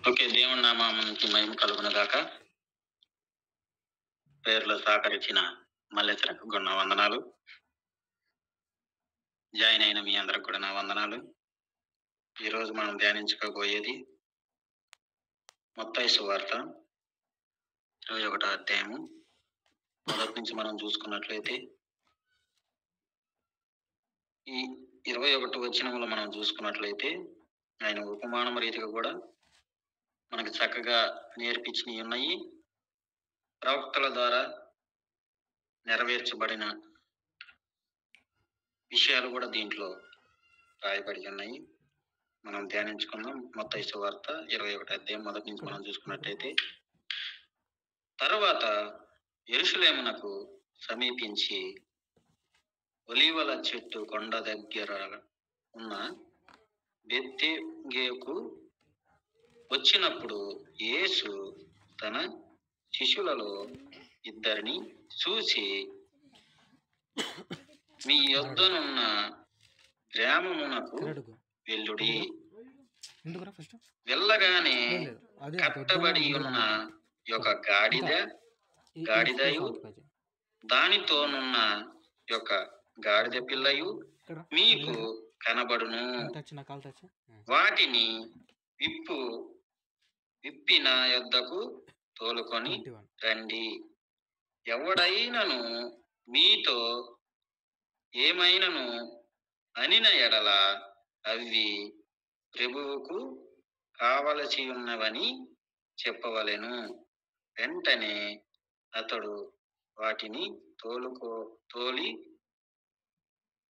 Okay. దేవుని నామానికి మహిమ కలుగును గాక. ప్రేయర్‌లో సహకరించిన మల్లేశ్వరకు గూడా నా వందనాలు. జాయిన్ అయిన మీ అందరికి కూడా నా వందనాలు. ఈరోజు మనం ధ్యానించుకోబోయేది మత్తయి సువార్త 21 అధ్యాయము. మొదటి నుంచి మనం చూసుకున్నట్లయితే ఈ 21 వచనంలో మనం చూసుకున్నట్లయితే ఆయన ఉపమానం రీతిగా కూడా మనకు చక్కగా నేర్పించినవి ఉన్నాయి. ప్రవక్తల ద్వారా నెరవేర్చబడిన విషయాలు కూడా దీంట్లో రాయబడి ఉన్నాయి. మనం ధ్యానించుకుందాం. మత్తయి సువార్త 21 అధ్యాయం మొదటి నుంచి మనం చూసుకున్నట్టయితే, తరువాత యెరూషలేమునకు సమీపించి ఒలీవల చెట్టు కొండ దగ్గర ఉన్న బెత్ఫగేకు వచ్చినప్పుడు యేసు తన శిష్యులలో ఇద్దరిని చూసి, మీ యొద్దనున్న గ్రామమునకు వెళ్ళుడి. వెళ్ళగానే కట్టబడి ఉన్న యొక్క గాడిదయు దానితోనున్న యొక్క గాడిద పిల్లయు మీకు కనబడును. వాటిని విప్పి నా యొద్దకు తోలుకొని రండి. ఎవడైనను మీతో ఏమైనను అనిన ఎడల అవి ప్రభువుకు కావలసి ఉన్నవని చెప్పవలెను. వెంటనే అతడు వాటిని తోలి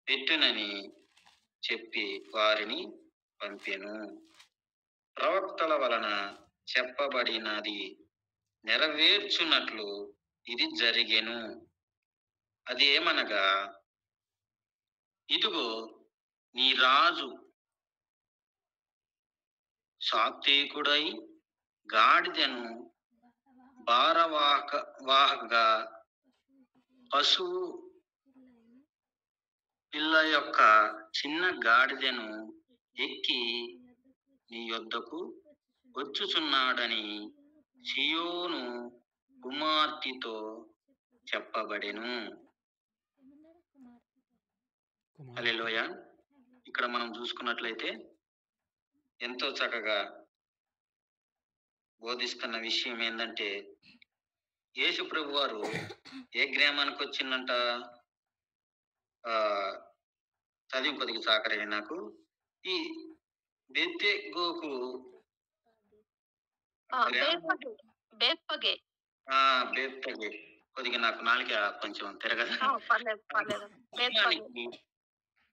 పెట్టునని చెప్పి వారిని పంపెను. ప్రవక్తల వలన చెప్పబడినది నెరవేర్చున్నట్లు ఇది జరిగెను. అది ఏమనగా, ఇదిగో నీ రాజు సాత్వికుడై గాడిదను భారవాహకగా పశువు పిల్ల యొక్క చిన్న గాడిదను ఎక్కి నీ యొద్దకు వచ్చుచున్నాడని సీయోను కుమార్తెతో చెప్పబడెను. హల్లెలూయా. ఇక్కడ మనం చూసుకున్నట్లయితే ఎంతో చక్కగా బోధిస్తున్న విషయం ఏంటంటే, యేసు ప్రభు వారు ఏ గ్రామానికి వచ్చిందంట? చదివి కొద్దిగా సహకరించండి నాకు. ఈ బెత్ఫగేకు బెత్ఫగే కొద్దిగా నాకు నాలుక కొంచెం తిరగదు.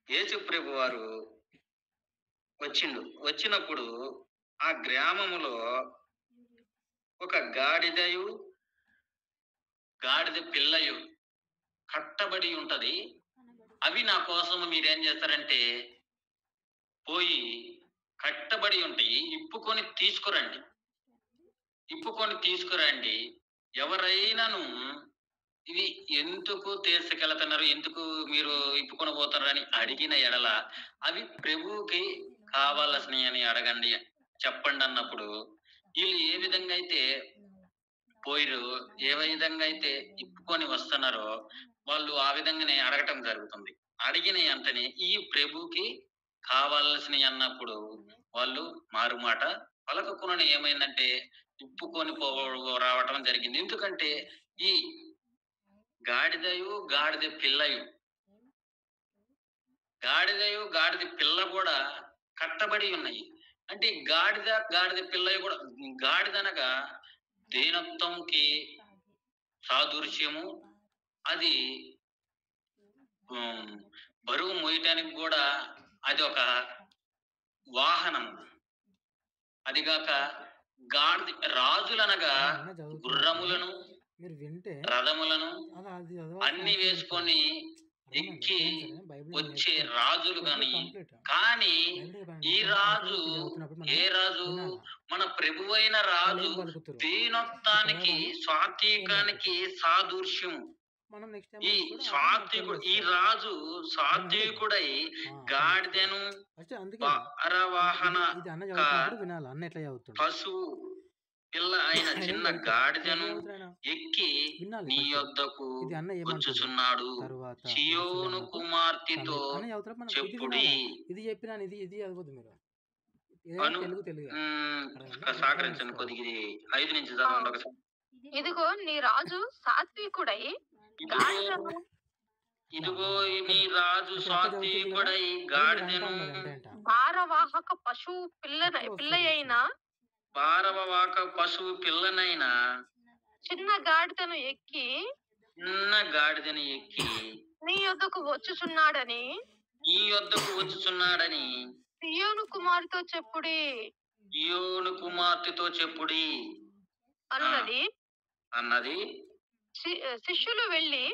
యేసు ప్రభు వారు వచ్చినప్పుడు ఆ గ్రామములో ఒక గాడిద పిల్లయు కట్టబడి ఉంటది. అవి నా కోసం మీరేం చేస్తారంటే పోయి కట్టబడి ఉంటాయి, ఇప్పుకొని తీసుకురండి. ఎవరైనాను ఇవి ఎందుకు తీసుకెళ్తున్నారు, ఎందుకు మీరు ఇప్పుకొని పోతారని అడిగిన ఎడల అవి ప్రభువుకి కావాల్సినవి అని అడగండి, చెప్పండి అన్నప్పుడు వీళ్ళు ఏ విధంగా అయితే పోయిరు, ఏ విధంగా అయితే ఇప్పుకొని వస్తున్నారో వాళ్ళు ఆ విధంగానే అడగటం జరుగుతుంది. అడిగిన వెంటనే ఈ ప్రభుకి కావాల్సినవి అన్నప్పుడు వాళ్ళు మారుమాట పలకకుండా ఏమైందంటే ఇప్పుకొని రావటం జరిగింది. ఎందుకంటే ఈ గాడిద పిల్ల కూడా కట్టబడి ఉన్నాయి. అంటే గాడిద పిల్ల కూడా, గాడిదనగా దీనత్వంకి సాదృశ్యము. అది బరువు మోయటానికి కూడా అది ఒక వాహనం. అదిగాక రాజులనగా గుర్రములను రథములను అన్ని వేసుకొని ఎక్కి వచ్చే రాజులు కానీ ఈ రాజు ఏ రాజు? మన ప్రభువైన రాజు దీనత్వానికి సాత్వికానికి సాదృశ్యం. మనం నెక్స్ట్ టైం ఈ కూడా అప్పుడు మనకు సాత్వికుడు, ఈ తెలియజేస్తాడు. రాజు అర్థమైందా లేదా? సాత్వికుడై అర్థమైంది. చూడండి. గాడిదెను ఫస్ట్ అందుకే భారవాహన ఇది ఇది అన్న చదువుతున్నప్పుడు వినాలి. అన్న ఎట్లా చదువుతుండు. పశువు పిల్ల అయిన ఆయన ఏం చిన్న చదువుతాడు. ఎట్లా గాడిదను చదువుతాడు ఆయన? ఎక్కి వినాలి నీ ఫస్ట్. యొద్దకు ఇది అన్న ఏమంటుండు. వచ్చుచున్నాడు, తరువాత సియోను యెరూషలేమునకు కుమార్తెతో అన్న చదువుతాడు. మనం ఇది చెప్పుడి. వినాలా. ఇది చెప్పినాను ఇది చదవద్దు మీరు. ఏదైనా అను తెలుగుగా. అర్థమైందా? అర్థం సహకరించండి చేసుకోవాలి. కొద్దిగా, ఇది 5 నుంచి చదవండి ఒకసారి. ఇదిగో నీ రాజు సాత్వికుడై గాడిదను ఇదిగో నీ రాజు ఇప్పుడు అక్క చదువుతుంది కదా. సాత్వికుడై అది మీరు అంటా గాడిదెను ఉన్నది అంట. భారవాహక పశువు అట్లా పిల్ల అయిన భారవాహక పశువు పిల్లనైన చిన్న గాడిదను ఎక్కి చిన్న గాడిదను ఎక్కి నీ యొద్దకు వచ్చుచున్నాడని నీ యొద్దకు వచ్చుచున్నాడని సియోను కుమారుతో చెప్పుడి సియోను కుమార్తెతో చెప్పుడి అన్నది. అన్నది. శిష్యులు వెళ్ళి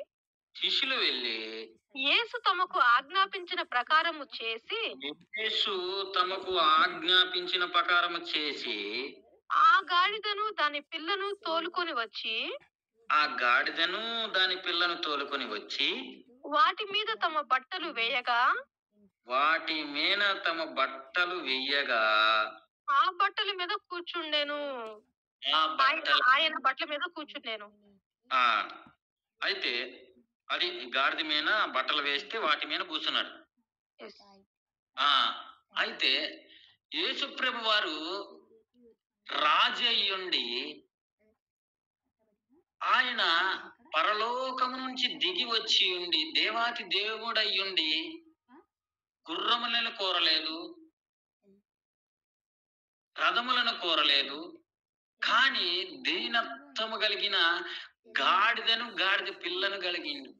యేసు తమకు ఆజ్ఞాపించిన ప్రకారము చేసి ఆ గాడిదను దాని పిల్లను తోలుకొని వచ్చి వాటి మీద తమ బట్టలు వేయగా ఆ బట్టల మీద కూర్చుండెను. ఆయన బట్టల మీద కూర్చుండెను. అయితే అది గాడిద మీద బట్టలు వేస్తే వాటి మీద కూర్చున్నాడు. అయితే యేసుప్రభు వారు రాజు అయ్యుండి ఆయన పరలోకము నుంచి దిగి వచ్చి ఉండి దేవాతి దేవుడు అయ్యుండి గుర్రములను కోరలేదు, రథములను కోరలేదు, కానీ దీనత్వము కలిగిన గాడిద పిల్లను కలిగిండు.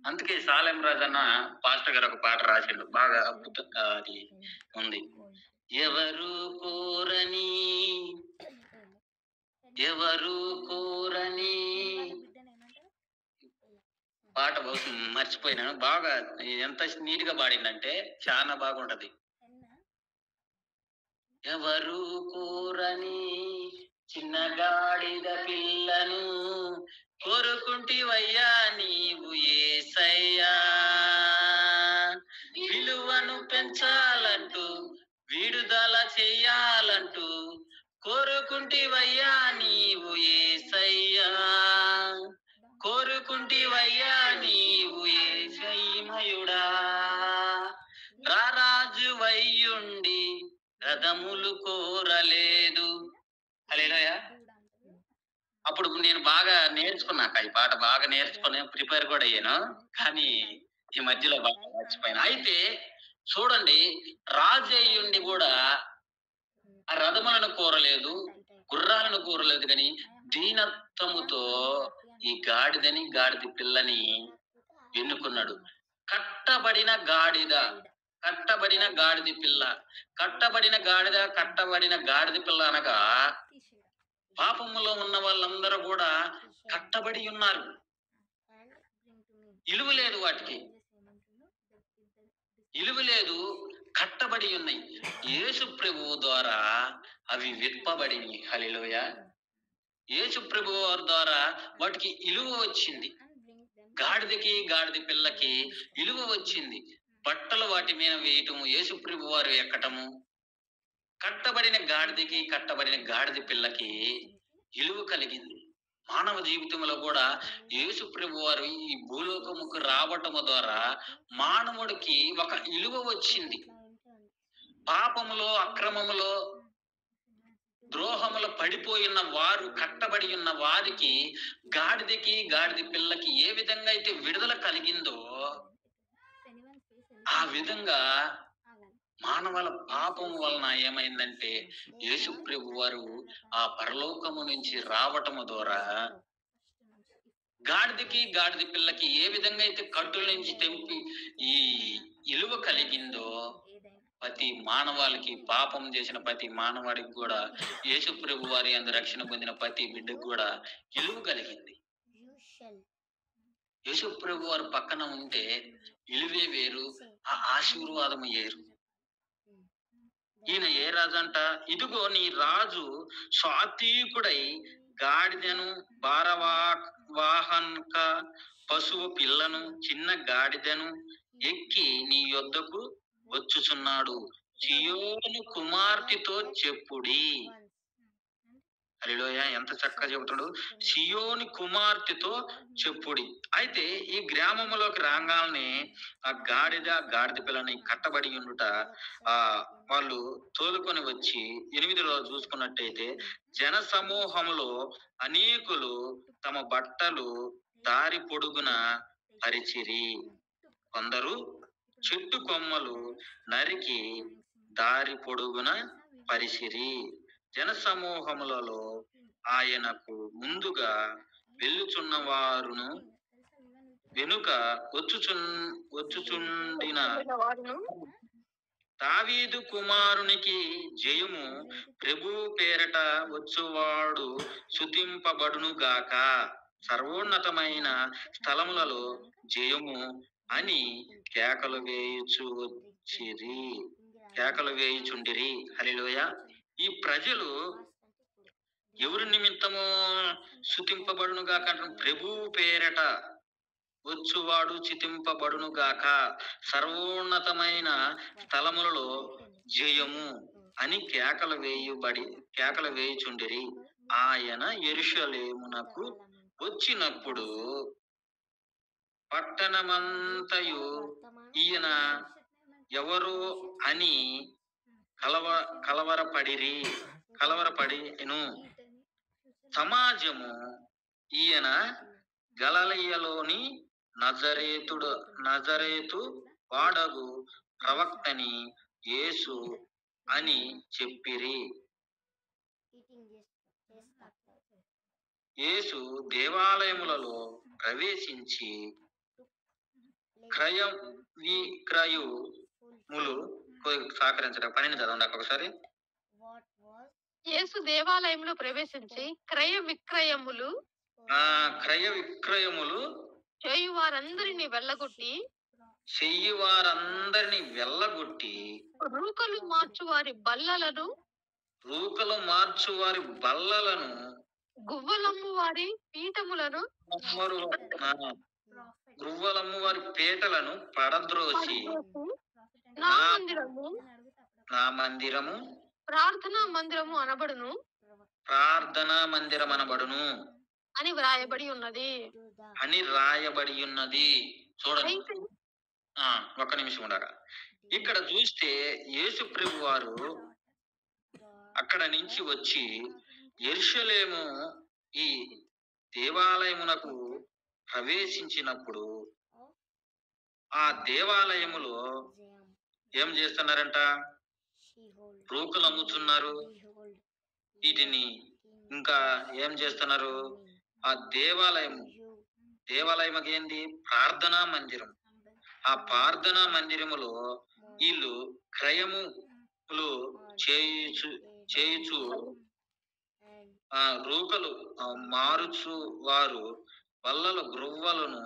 అందుకే సాలెం రాజన్న పాస్టర్ గారు ఒక పాట రాసిండు, బాగా అద్భుతంగా అది ఉంది. ఎవరు కోరని పాట మర్చిపోయినాను. బాగా ఎంత నీట్ గా పాడిందంటే చాలా బాగుంటది. ఎవరు కోరని చిన్న గాడిద పిల్లను కోరుకుంటివయ్యా నీవు యేసయ్యా, విలువను పెంచాలంటూ విడుదల చెయ్యాలంటూ కోరుకుంటివయ్యా నీవు యేసయ్యా, కోరుకుంటివయ్యా నీవు యేసయ్యమయుడా, రారాజు వయ్యుండి రథములు కోరలేదు. హల్లెలూయా. అప్పుడు నేను బాగా నేర్చుకున్నాక ఈ పాట బాగా నేర్చుకుని ప్రిపేర్ కూడా అయ్యాను, కానీ ఈ మధ్యలో బాగా మర్చిపోయాను. అయితే చూడండి, రాజు అయ్యుండి కూడా ఆ రథములను కోరలేదు, గుర్రాలను కోరలేదు, కానీ దీనత్వముతో ఈ గాడిద పిల్లని ఎన్నుకున్నాడు. కట్టబడిన గాడిద పిల్ల, కట్టబడిన గాడిద పిల్ల అనగా పాపములో ఉన్న వాళ్ళందరూ కూడా కట్టబడి ఉన్నారు. ఇలువ లేదు, వాటికి ఇలువ లేదు, కట్టబడి ఉన్నాయి. యేసు ప్రభువు ద్వారా అవి విప్పబడినాయి. హల్లెలూయా. యేసు ప్రభువు వారి ద్వారా వాటికి ఇలువ వచ్చింది. గాడిద పిల్లకి ఇలువ వచ్చింది. బట్టలు వాటి మీద వేయటము, యేసు ప్రభు వారు ఎక్కటము, కట్టబడిన గాడిద పిల్లకి ఇలువ కలిగింది. మానవ జీవితంలో కూడా యేసు ప్రభు వారు ఈ భూలోకముకు రావటము ద్వారా మానవుడికి ఒక ఇలువ వచ్చింది. పాపములో, అక్రమములో, ద్రోహములో పడిపోయిన వారు, కట్టబడి ఉన్న వారికి, గాడిద పిల్లకి ఏ విధంగా అయితే విడుదల కలిగిందో ఆ విధంగా మానవుల పాపం వలన ఏమైందంటే యేసు ప్రభు వారు ఆ పరలోకము నుంచి రావటము ద్వారా గాడిద పిల్లకి ఏ విధంగా అయితే కట్టుల నుంచి తెంపి ఈ ఇలువ కలిగిందో, ప్రతి మానవాళికి, పాపం చేసిన ప్రతి మానవాడికి కూడా, యేసు ప్రభు వారి యందు రక్షణ పొందిన ప్రతి బిడ్డకు కూడా ఇలువ కలిగింది. యేసు ప్రభు వారు పక్కన ఉంటే ఇలువే వేరు, ఆ ఆశీర్వాదము ఏరు. ఈయన ఏ రాజు అంట? ఇదిగో నీ రాజు సాత్వికుడై గాడిదను భారవాహక పశువు పిల్లను చిన్న గాడిదను ఎక్కి నీ యొద్దకు వచ్చుచున్నాడు. సియోను కుమార్తెతో చెప్పుడి. హల్లెలూయా, ఎంత చక్కగా చెబుతాడు. సియోని కుమార్తెతో చెప్పుడి. అయితే ఈ గ్రామంలోకి రాగానే ఆ గాడిద పిల్లని కట్టబడి ఉండుట ఆ వాళ్ళు తోలుకొని వచ్చి 8లో చూసుకున్నట్టయితే జన సమూహములో అనేకులు తమ బట్టలు దారి పొడుగున పరిచిరి. కొందరు చెట్టు కొమ్మలు నరికి దారి పొడుగున పరిచిరి. జన సమూహములలో ఆయనకు ముందుగా వెళ్ళుచున్న వారును వెనుక వచ్చుచుండిన దావీదు కుమారునికి జయము, ప్రభు పేరట వచ్చువాడు స్తుతింపబడును గాక, సర్వోన్నతమైన స్థలములలో జయము అని కేకలు వేయుచుండిరి. హల్లెలూయా. ఈ ప్రజలు ఎవరి నిమిత్తము స్తుతింపబడును గాక అంటారు? ప్రభు పేరట వచ్చువాడు స్తుతింపబడును గాక, సర్వోన్నతమైన స్థలములలో జయము అని కేకలు వేయుచుండిరి. ఆయన యెరూషలేమునకు వచ్చినప్పుడు పట్టణమంతయు ఈయన ఎవరు అని కలవరపడిను. సమాజము ఈయన గలిలయలోని నజరేతు వాడగు ప్రవక్తని యేసు అని చెప్పిరి. యేసు దేవాలయములలో ప్రవేశించి క్రయ విక్రయములు సహకరించడం. పనిని చదవండి ఒకసారి. యేసు దేవాలయంలో ప్రవేశించి క్రయ విక్రయములు చేయువారందరిని వెళ్ళగొట్టి రూకలు మార్చువారి బల్లలను గువ్వలమ్ము వారి పీటలను పడద్రోసి నా మందిరము ప్రార్థనా మందిరము అనబడును అని వ్రాయబడి ఉన్నది. చూడండి, ఒక్క నిమిషం ఉండగా ఇక్కడ చూస్తే యేసు ప్రభు వారు అక్కడ నుంచి వచ్చి యెరూషలేము ఈ దేవాలయమునకు ప్రవేశించినప్పుడు ఆ దేవాలయములో ఏం చేస్తున్నారంట? రూకలు అమ్ముతున్నారు. వీటిని ఇంకా ఏం చేస్తున్నారు? ఆ దేవాలయముకి ఏంది? ప్రార్థనా మందిరం. ఆ ప్రార్థనా మందిరములో వీళ్ళు క్రయములు చేయుచు రూకలు మారుచు వారు బల్లలు గ్రువ్వలను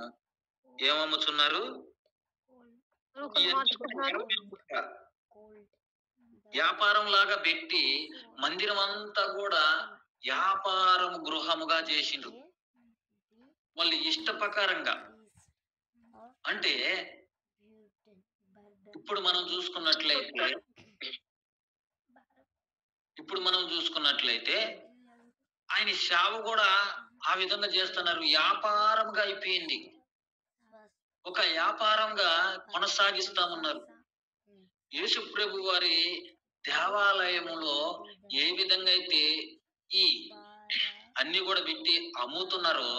ఏమమ్ముతున్నారు? వ్యాపారం లాగా పెట్టి మందిరం అంతా కూడా వ్యాపారం గృహముగా చేసిండ్రు వాళ్ళు ఇష్ట ప్రకారంగా. అంటే ఇప్పుడు మనం చూసుకున్నట్లయితే ఆయన సేవ కూడా ఆ విధంగా చేస్తున్నారు. వ్యాపారంగా అయిపోయింది, ఒక వ్యాపారంగా కొనసాగిస్తామన్నారు. యేసు ప్రభు వారి దేవాలయములో ఏ విధంగా అయితే ఈ అన్ని కూడా పెట్టి అమ్ముతున్నారో,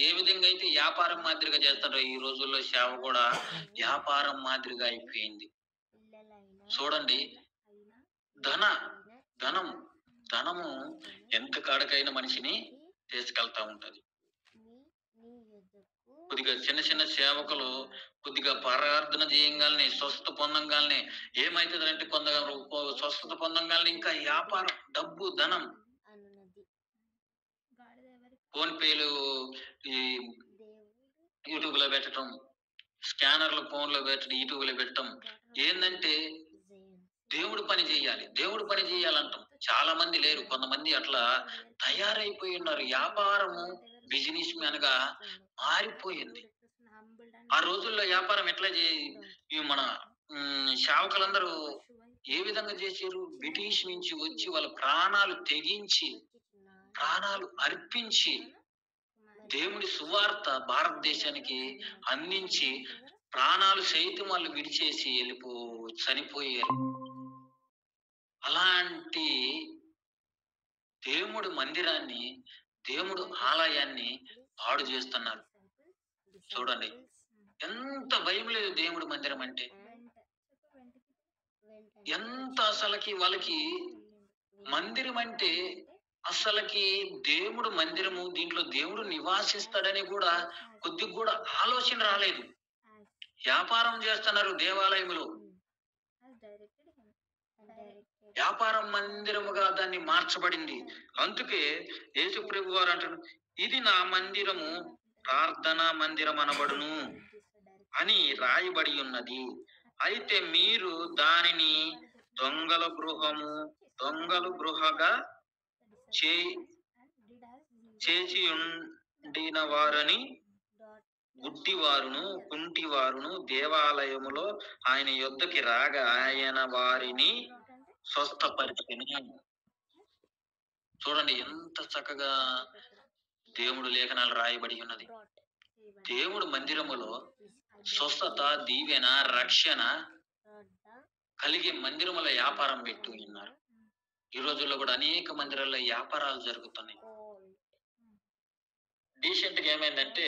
ఏ విధంగా అయితే వ్యాపారం మాదిరిగా చేస్తారో, ఈ రోజుల్లో సేవ కూడా వ్యాపారం మాదిరిగా అయిపోయింది. చూడండి, ధనము ఎంత కాడకైన మనిషిని తీసుకెళ్తా ఉంటది. కొద్దిగా చిన్న సేవకులు కొద్దిగా ప్రార్థన చేయంగానే, స్వస్థత పొందంగానే ఏమైతుందంటే కొంత స్వస్థత పొందంగానే ఇంకా వ్యాపారం, డబ్బు, ధనం, ఫోన్ పేలు ఈ యూట్యూబ్ లో పెట్టడం, స్కానర్లు ఫోన్ లో పెట్టడం, యూట్యూబ్ లో పెట్టడం. ఏంటంటే దేవుడు పని చేయాలి, దేవుడు పని చేయాలంటాం. చాలా మంది లేరు, కొంతమంది అట్లా తయారైపోయి ఉన్నారు. వ్యాపారము బిజినెస్ మ్యాన్ గా మారిపోయింది. ఆ రోజుల్లో వ్యాపారం ఎట్లా మన సేవకులందరూ ఏ విధంగా చేశారు? బ్రిటిష్ నుంచి వచ్చి వాళ్ళ ప్రాణాలు తెగించి, ప్రాణాలు అర్పించి దేవుడి సువార్త భారతదేశానికి అందించి, ప్రాణాలు సైతం వాళ్ళు విడిచేసి చనిపోయారు. అలాంటి దేవుడు మందిరాన్ని, దేవుడు ఆలయాన్ని పాడు చేస్తున్నారు. చూడండి, ఎంత భయం లేదు దేవుడి మందిరం అంటే. ఎంత అసలకి వాళ్ళకి మందిరం అంటే, అసలకి దేవుడు మందిరము, దీంట్లో దేవుడు నివాసిస్తాడని కూడా కొద్దిగా కూడా ఆలోచన రాలేదు. వ్యాపారం చేస్తున్నారు దేవాలయములో, వ్యాపారం మందిరముగా దాన్ని మార్చబడింది. అందుకే యేసు ప్రభు వారు అంటారు, ఇది నా మందిరము, ప్రార్థనా మందిరం అనబడును అని రాయబడి ఉన్నది. అయితే మీరు దానిని దొంగలు గృహగా చేసి ఉండిన వారని, గుడ్డివారును కుంటివారును దేవాలయములో ఆయన యొద్దకి రాగా ఆయన వారిని స్వస్థపరిచెను. చూడండి ఎంత చక్కగా దేవుడు లేఖనాలు రాయబడి ఉన్నది. దేవుడు మందిరములో స్వస్థత, దీవెన, రక్షణ కలిగే మందిరముల వ్యాపారం పెట్టి ఉన్నారు. ఈ రోజుల్లో కూడా అనేక మందిరాల్లో వ్యాపారాలు జరుగుతున్నాయి. రీసెంట్ గా ఏమైందంటే,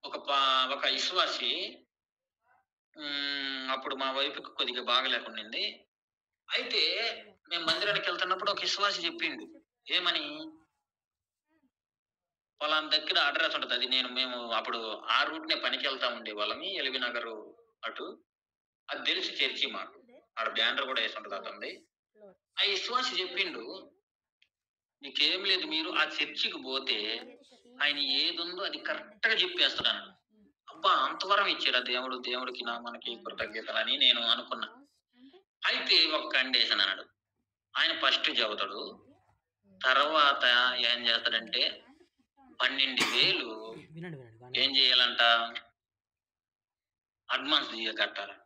ఒక విశ్వాసి, అప్పుడు మా వైపుకి కొద్దిగా బాగలేకుండింది. అయితే మేము మందిరానికి వెళ్తున్నప్పుడు ఒక విశ్వాసి చెప్పిండు, ఏమని, వాళ్ళని దగ్గర అడ్రస్ ఉంటుంది, అది మేము అప్పుడు ఆ రూట్ నే పనికి వెళ్తా ఉండే వాళ్ళని, ఎల్బీ నగర్ అటు, అది తెలిసి చర్చి మాకు ఆడ బ్యానర్ కూడా వేసి ఉంటుంది అతనిది. ఆ విశ్వాసి చెప్పిండు, నీకేం లేదు, మీరు ఆ చర్చికి పోతే ఆయన ఏది ఉందో అది కరెక్ట్ గా చెప్పేస్తాడు. అబ్బా, అంతవరం ఇచ్చాడు దేవుడు, దేవుడికి మనకి కృతజ్ఞతలు అని నేను అనుకున్నా. అయితే ఒక కండిషన్ అన్నాడు, ఆయన ఫస్ట్ చెబుతాడు, తర్వాత ఏం చేస్తాడంటే 12,000 ఏం చేయాలంట, అడ్వాన్స్ కట్టాలంట.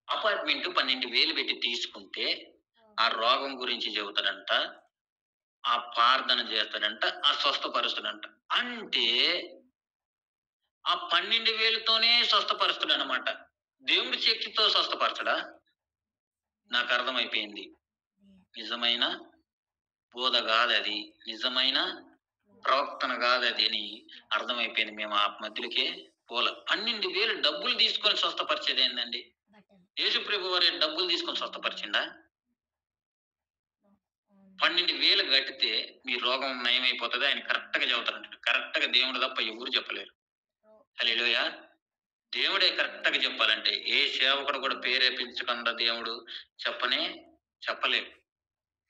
అపార్ట్మెంట్ 12,000 పెట్టి తీసుకుంటే ఆ రోగం గురించి చెబుతాడంట, ఆ ప్రార్థన చేస్తాడంట, ఆ స్వస్థపరుస్తాడంట. అంటే ఆ 12,000తోనే స్వస్థపరుస్తాడు అనమాట. దేవుడి శక్తితో స్వస్థపరచడా? నాకు అర్థమైపోయింది, నిజమైన బోధ కాదది, నిజమైన ప్రవక్తన కాదది అని అర్థమైపోయింది. మేము ఆ మధ్యలోకే పోల. 12,000 డబ్బులు తీసుకొని స్వస్థపరిచేది ఏందండి? యేసు ప్రభు వారి డబ్బులు తీసుకొని స్వస్థపరిచిందా? 12,000 కట్టితే మీ రోగం నయమైపోతుంది, ఆయన కరెక్ట్ గా చెబుతారంట. కరెక్ట్ గా దేవుడు తప్ప ఎవరు చెప్పలేరు. హల్లెలూయా. దేవుడే కరెక్ట్ గా చెప్పాలంటే ఏ సేవకుడు కూడా ప్రేరేపించకుండా దేవుడు చెప్పలేడు.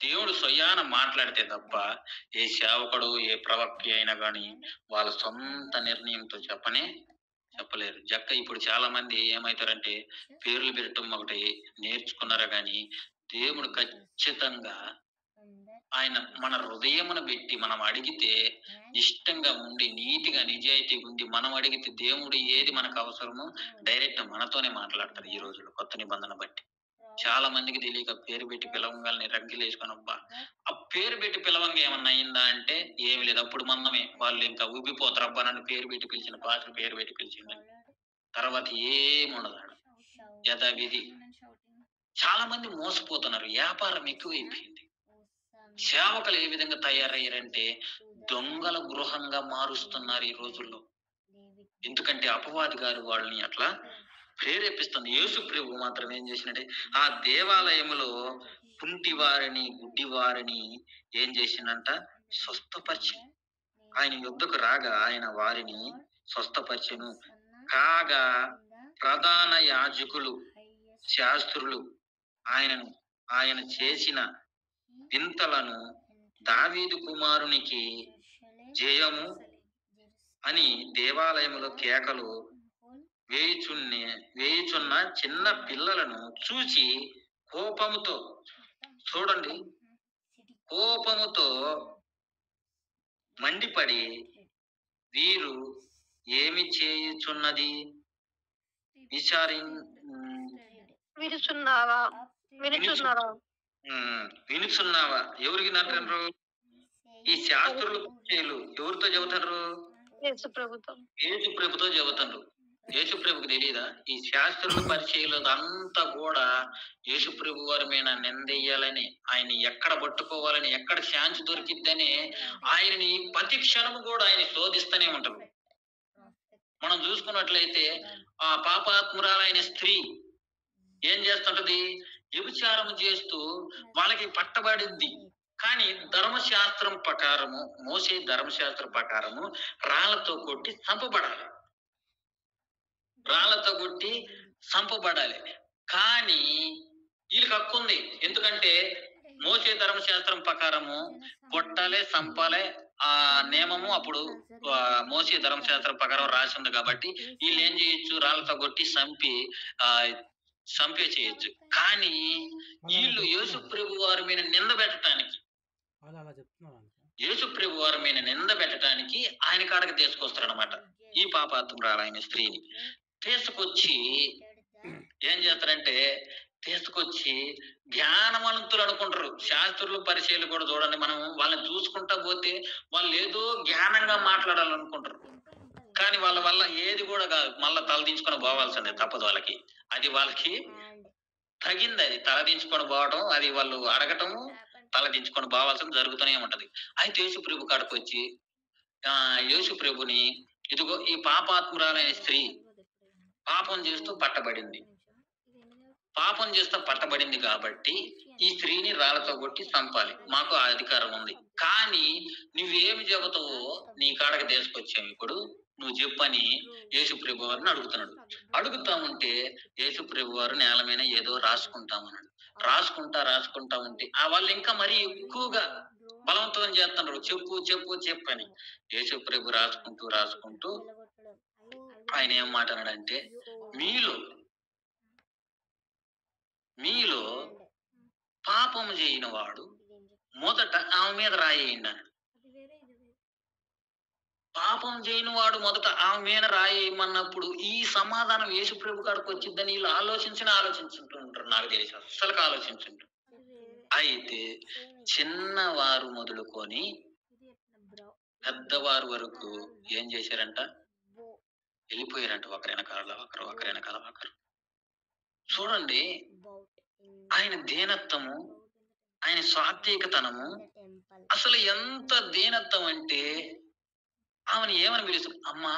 దేవుడు స్వయాన మాట్లాడితే తప్ప ఏ సేవకుడు, ఏ ప్రవక్త అయినా కానీ వాళ్ళ సొంత నిర్ణయంతో చెప్పలేరు. ఇప్పుడు చాలా మంది ఏమవుతారంటే, పేర్లు పెట్టడం ఒకటి నేర్చుకున్నారా కానీ దేవుడు ఖచ్చితంగా ఆయన మన హృదయమును పెట్టి మనం అడిగితే, ఇష్టంగా ఉండి నీతిగా నిజాయితీ ఉండి మనం అడిగితే దేవుడు ఏది మనకు అవసరమో డైరెక్ట్ మనతోనే మాట్లాడతారు. ఈ రోజుల్లో కొత్త నిబంధన బట్టి చాలా మందికి తెలియక పేరు పెట్టి పిలవంగానే రంగులు వేసుకొని, అబ్బా ఆ పేరు పెట్టి పిలవంగా ఏమన్నా అయిందా అంటే ఏమి లేదు. అప్పుడు మనమే వాళ్ళు ఇంకా ఉబ్బిపోతారు, అబ్బా నన్ను పేరు పెట్టి పిలిచిన పాత్ర పేరు పెట్టి పిలిచిందని. తర్వాత ఏముండదు, యథావిధి. చాలా మంది మోసపోతున్నారు, వ్యాపారం ఎక్కువైపోయింది. సేవకులు ఏ విధంగా తయారయ్యారంటే దొంగల గృహంగా మారుస్తున్నారు ఈ రోజుల్లో. ఎందుకంటే అపవాది గారు వాళ్ళని అట్లా ప్రేరేపిస్తుంది. యేసు ప్రభు మాత్రం ఏం చేసినట్టే, ఆ దేవాలయములో కుంటివారిని, గుడ్డివారిని ఏం చేసిందంట, స్వస్థపరిచి ఆయన యుద్ధకు రాగా ఆయన వారిని స్వస్థపరిచెను. కాగా ప్రధాన యాజకులు, శాస్త్రులు ఆయన చేసిన వింతలను, దావీదు కుమారునికి జయము అని దేవాలయములో కేకలు వేయుచున్నే వేయుచున్న చిన్న పిల్లలను చూచి కోపముతో, చూడండి, కోపముతో మండిపడి, వీరు ఏమి చేయుచున్నది విచారి వినుచున్నావా వినుచున్నారా? వినుచున్నావా? ఎవరికి అంటారు? ఈ శాస్త్రులు పరిచయులు ఎవరితో చెబుతారు? యేసు ప్రభుత్వం. యేసు ప్రభుతో చెబుతారు. యేసు ప్రభుకి తెలియదా? ఈ శాస్త్రుల పరిచయులు అంతా కూడా యేసు ప్రభు వారి మీద నిందెయ్యాలని, ఆయన ఎక్కడ పట్టుకోవాలని, ఎక్కడ ఛాన్స్ దొరికిద్దని ఆయనని ప్రతి క్షణము కూడా ఆయన శోధిస్తూనే ఉంటారు. మనం చూసుకున్నట్లయితే ఆ పాపాత్మురాలైన స్త్రీ ఏం చేస్తుంటది? వ్యభిచారం చేస్తూ వాళ్ళకి పట్టబడింది. కానీ ధర్మశాస్త్రం ప్రకారము, మోసే ధర్మశాస్త్రం ప్రకారము రాళ్లతో కొట్టి చంపబడాలి, రాళ్లతో కొట్టి చంపబడాలి. కానీ వీళ్ళకి హక్కు ఉంది. ఎందుకంటే మోసే ధర్మశాస్త్రం ప్రకారము కొట్టాలి, చంపాలి, ఆ నియమము అప్పుడు మోసే ధర్మశాస్త్రం ప్రకారం రాసి ఉంది. కాబట్టి వీళ్ళు ఏం చేయొచ్చు? రాళ్లతో కొట్టి చంపే చేయొచ్చు. కానీ వీళ్ళు యేసు ప్రభు వారి మీద నింద పెట్టడానికి, యేసు ప్రభు వారి మీద నింద పెట్టడానికి ఆయన కాడకి తీసుకొస్తారనమాట. ఈ పాపాత్మురాలైన స్త్రీని తీసుకొచ్చి ఏం చేస్తారంటే, తీసుకొచ్చి జ్ఞానవంతులు అనుకుంటారు. శాస్త్రులు పరిచయాలు కూడా చూడండి, మనం వాళ్ళని చూసుకుంటా పోతే వాళ్ళు ఏదో జ్ఞానంగా మాట్లాడాలనుకుంటారు. కానీ వాళ్ళ వల్ల ఏది కూడా కాదు. మళ్ళా తలదించుకొని పోవాల్సిందే, తప్పదు వాళ్ళకి. అది వాళ్ళకి తగింది. అది తలదించుకొని పోవటం, అది వాళ్ళు అడగటము, తలదించుకొని పోవాల్సింది జరుగుతూనే ఉంటది. అయితే యేసు ప్రభు కాడికి వచ్చి యేసు ప్రభుని, ఇదిగో ఈ పాపాత్మురాలైన స్త్రీ పాపం చేస్తూ పట్టబడింది, పాపం చేస్తూ పట్టబడింది కాబట్టి ఈ స్త్రీని రాళ్లతో కొట్టి చంపాలి, మాకు ఆ అధికారం ఉంది. కానీ నువ్వేమి చెబుతావో నీ కాడకి తీసుకొచ్చావు, ఇప్పుడు నువ్వు చెప్పని యేసు ప్రభు వారిని అడుగుతున్నాడు. అడుగుతా ఉంటే యేసు ప్రభు వారు నేల మీద ఏదో రాసుకుంటామన్నాడు. రాసుకుంటా ఉంటే వాళ్ళు ఇంకా మరీ ఎక్కువగా బలవంతం చేస్తున్నారు. చెప్పు చెప్పు చెప్పని యేసు ప్రభు రాసుకుంటూ ఆయన ఏం మాట అన్నాడంటే, మీలో పాపము చేయని వాడు మొదట ఆమె మీద రాయేయండి అన్నాడు. పాపం చేయని వాడు మొదట ఆమె మీద రాయేయమన్నప్పుడు ఈ సమాధానం యేసు ప్రభు కాడికి వచ్చిద్దని వీళ్ళు ఆలోచించుంటుంటారు. నాకు తెలిసి అస్సలు ఆలోచించుంటారు. అయితే చిన్నవారు మొదలుకొని పెద్దవారు వరకు ఏం చేశారంట? వెళ్ళిపోయారంట, ఒకరు. చూడండి, ఆయన దీనత్వము, ఆయన సాత్వికతనము అసలు ఎంత దీనత్వం అంటే, ఆమెను ఏమని పిలుస్తారు? అమ్మా,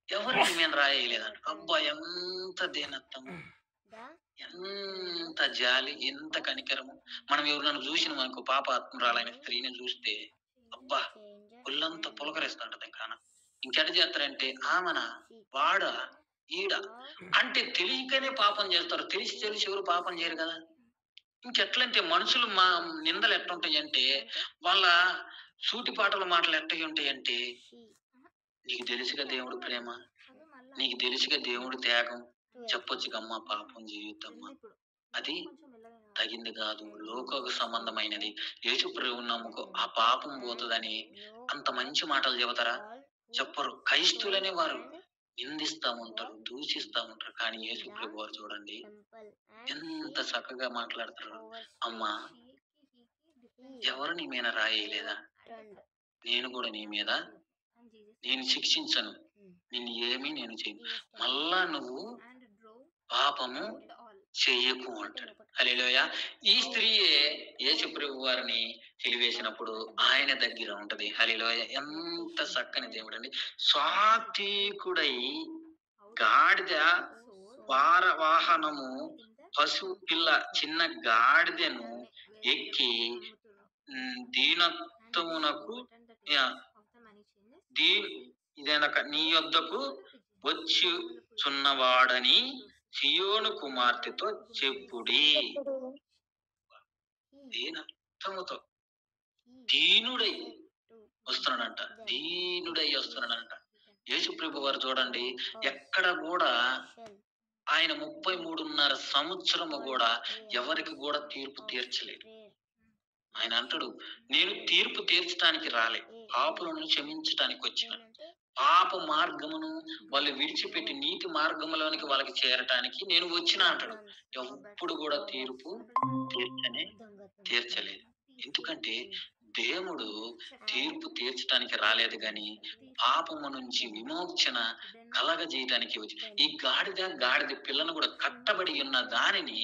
ఎవరికి మేము రాయలేదంట. అబ్బా, ఎంత దీనత్వము, ఎంత జాలి, ఎంత కనికరము. మనం ఎవరినైనా చూసిన మనకు పాపాత్మురాలైన స్త్రీని చూస్తే అబ్బా ఒళ్ళంతా పులకరిస్తుంటది. ఇంకెట చేస్తారంటే, ఆమెనా, వాడా, ఈడ అంటే తెలియకనే పాపం చేస్తారు. తెలిసి ఎవరు పాపం చేయరు కదా. ఇంకెట్లంటే మనుషులు మా నిందలు ఎట్లుంటాయి అంటే, వాళ్ళ సూటిపాటల మాటలు ఎట్టయి ఉంటాయంటే, నీకు తెలుసుగా దేవుడు ప్రేమ, నీకు తెలుసుగా దేవుడు త్యాగం, చెప్పొచ్చుకమ్మా పాపం చేయొద్దమ్మా, అది తగింది కాదు, లోక సంబంధమైనది, యేసు ప్రభువుని నమ్ముకో, ఆ పాపం పోతుందని అంత మంచి మాటలు చెబుతారా? చెప్పరు. క్రైస్తువులనే వారు నిందిస్తా ఉంటారు, దూషిస్తా ఉంటారు. కానీ యేసు ప్రభు వారు చూడండి ఎంత చక్కగా మాట్లాడతారు. అమ్మా, ఎవరు నీ మీద రాయలేదా? నేను కూడా నీ మీద నేను శిక్షించను, నిన్ను ఏమీ నేను చేయను, మళ్ళా నువ్వు పాపము చెయ్యకు అంటాడు. హల్లెలూయా. ఈ స్త్రీయే యేసు ప్రభు వారిని తెలివేసినప్పుడు ఆయన దగ్గర ఉంటది. హల్లెలూయా. ఎంత చక్కని దేవుడు అండి. సాత్వికుడై గాడిద వాహనము పశువు పిల్ల చిన్న గాడిదను ఎక్కి దీనత్వమునకు ఇదనక నీ యొద్దకు వచ్చి చున్నవాడని సియోను కుమార్తెతో చెప్పుడి. దీనత్వముతో దీనుడై వస్తున్నాడంట. యేసుప్రభు వారు చూడండి, ఎక్కడ కూడా ఆయన 33.5 సంవత్సరము కూడా ఎవరికి కూడా తీర్పు తీర్చలేదు. ఆయన అంటాడు, నేను తీర్పు తీర్చడానికి రాలే, పాపులను క్షమించడానికి వచ్చినాను. పాప మార్గమును వాళ్ళు విడిచిపెట్టి నీతి మార్గంలోనికి వాళ్ళకి చేరటానికి నేను వచ్చిన అంటాడు. ఎప్పుడు కూడా తీర్పు తీర్చలేదు. ఎందుకంటే దేవుడు తీర్పు తీర్చడానికి రాలేదు గాని పాపము నుంచి విమోచన కలగజేయటానికి వచ్చి, ఈ గాడిద పిల్లను కూడా కట్టబడి ఉన్న దానిని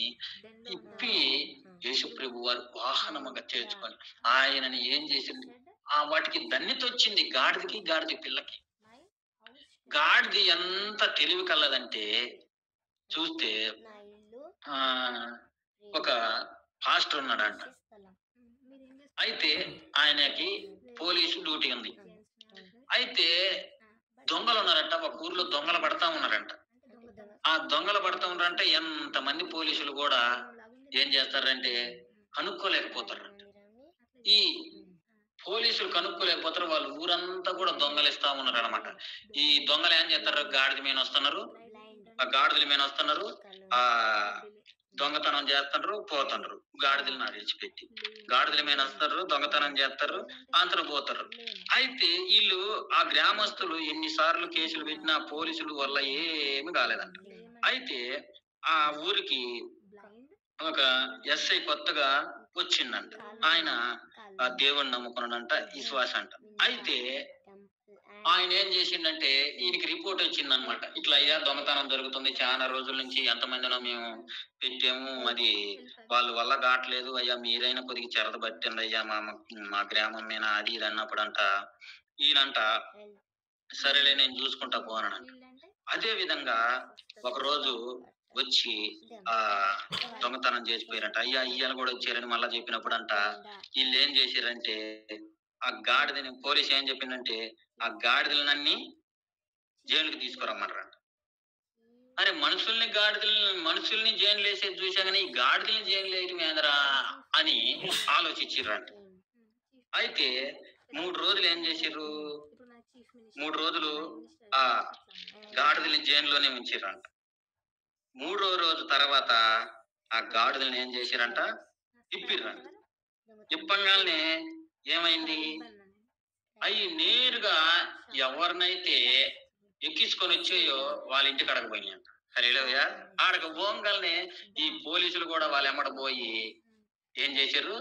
ఇప్పి యేసుప్రభు వారు వాహనముగా చేర్చుకొని ఆయనని ఏం చేసింది, వాటికి ధన్యత వచ్చింది. గాడిద పిల్లకి. గాడిది ఎంత తెలివి కలదంటే చూస్తే ఆ ఒక పాస్టర్ ఉన్నాడంట. అయితే ఆయనకి పోలీసు డ్యూటీ ఉంది. అయితే దొంగలు ఉన్నారంట, ఒక ఊర్లో దొంగలు పడతా ఉన్నారంట. ఆ దొంగలు పడతా ఉన్నారంటే ఎంతమంది పోలీసులు కూడా ఏం చేస్తారంటే కనుక్కోలేకపోతారంట. ఈ పోలీసులు కనుక్కోలేకపోతారు, వాళ్ళు ఊరంతా కూడా దొంగలిస్తా ఉన్నారు అనమాట. ఈ దొంగలు ఏం చేస్తారు, గాడిద మీద వస్తున్నారు, ఆ గాడిదల మీద వస్తున్నారు, ఆ దొంగతనం చేస్తున్నారు, పోతున్నారు. గాడిదలను విడిచిపెట్టి గాడిదల మీద వస్తారు, దొంగతనం చేస్తారు, అంతరం పోతారు. అయితే వీళ్ళు ఆ గ్రామస్తులు ఎన్నిసార్లు కేసులు పెట్టినా పోలీసులు వల్ల ఏమి కాలేదంట. అయితే ఆ ఊరికి ఒక ఎస్ఐ కొత్తగా వచ్చిందంట. ఆయన ఆ దేవుణ్ణి నమ్ముకున్నాడంట, విశ్వాస అంట. అయితే ఆయన ఏం చేసిండంటే ఈయనకి రిపోర్ట్ వచ్చిందనమాట, ఇట్లా అయ్యా దొంగతనం జరుగుతుంది, చాలా రోజుల నుంచి ఎంతమందినో మేము పెట్టాము, అది వాళ్ళ వల్ల కావట్లేదు అయ్యా, మీరైనా కొద్దిగా చెరత పట్టిండి అయ్యా మా గ్రామం మీద, అది ఇది అన్నప్పుడంట ఈయనంట సరేలే నేను చూసుకుంటా పోనంట. అదే విధంగా ఒక రోజు వచ్చి ఆ దొంగతనం చేసిపోయారంట. అయ్యా ఇయ్యాలు కూడా వచ్చారని మళ్ళా చెప్పినప్పుడు అంట వీళ్ళు ఏం చేశారంటే ఆ గాడిదని, పోలీసు ఏం చెప్పిందంటే ఆ గాడిదలనన్నీ జైలుకి తీసుకురమ్మన్నారంట. అరే మనుషుల్ని జైలు వేసేది చూసా కానీ ఈ గాడిదల్ని జైలు వేయటం ఏందరా అని ఆలోచించారంట. అయితే 3 రోజులు ఏం చేశారు, 3 రోజులు ఆ గాడిదల్ని జైల్లోనే ఉంచారంట. 3వ రోజు తర్వాత ఆ గాడిదల్ని ఏం చేశారంట, ఇప్పిర్రంట. ఇప్పంగానే ఏమైంది, అవి నేరుగా ఎవరినైతే ఎక్కించుకొని వచ్చాయో వాళ్ళ ఇంటికి అడగపోయినాయంట. హల్లెలూయా. ఆడక పోగానే ఈ పోలీసులు కూడా వాళ్ళ ఎమ్మట పోయి ఏం చేశారు,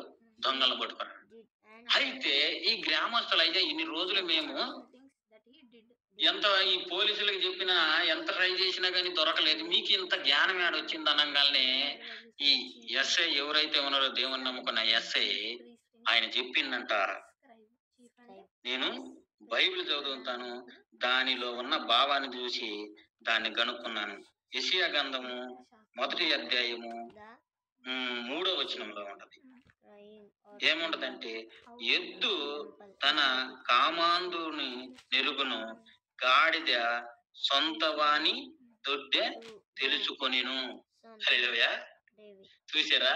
దొంగలను పట్టుకున్నారు. అయితే ఈ గ్రామస్తులు అయితే ఇన్ని రోజులు మేము ఎంత ఈ పోలీసులకు చెప్పినా ఎంత ట్రై చేసినా కానీ దొరకలేదు, మీకు ఇంత జ్ఞానం ఏడొచ్చింది అనగానే ఈ ఎస్ఐ ఎవరైతే ఉన్నారో దేవుని నమ్ముకున్న ఎస్ఐ ఆయన చెప్పిందంట, నేను బైబిల్ చదువుతాను, దానిలో ఉన్న భావాన్ని చూసి దాన్ని కనుక్కున్నాను. యెషయా గ్రంథము 1వ అధ్యాయము 3వ వచనంలో ఉంటది. ఏముంటదంటే ఎద్దు తన కామాందుని నెరుగును, గాడిద సొంతవాని దొడ్డె తెలుసుకొనిను. హల్లెలూయా. చూసారా,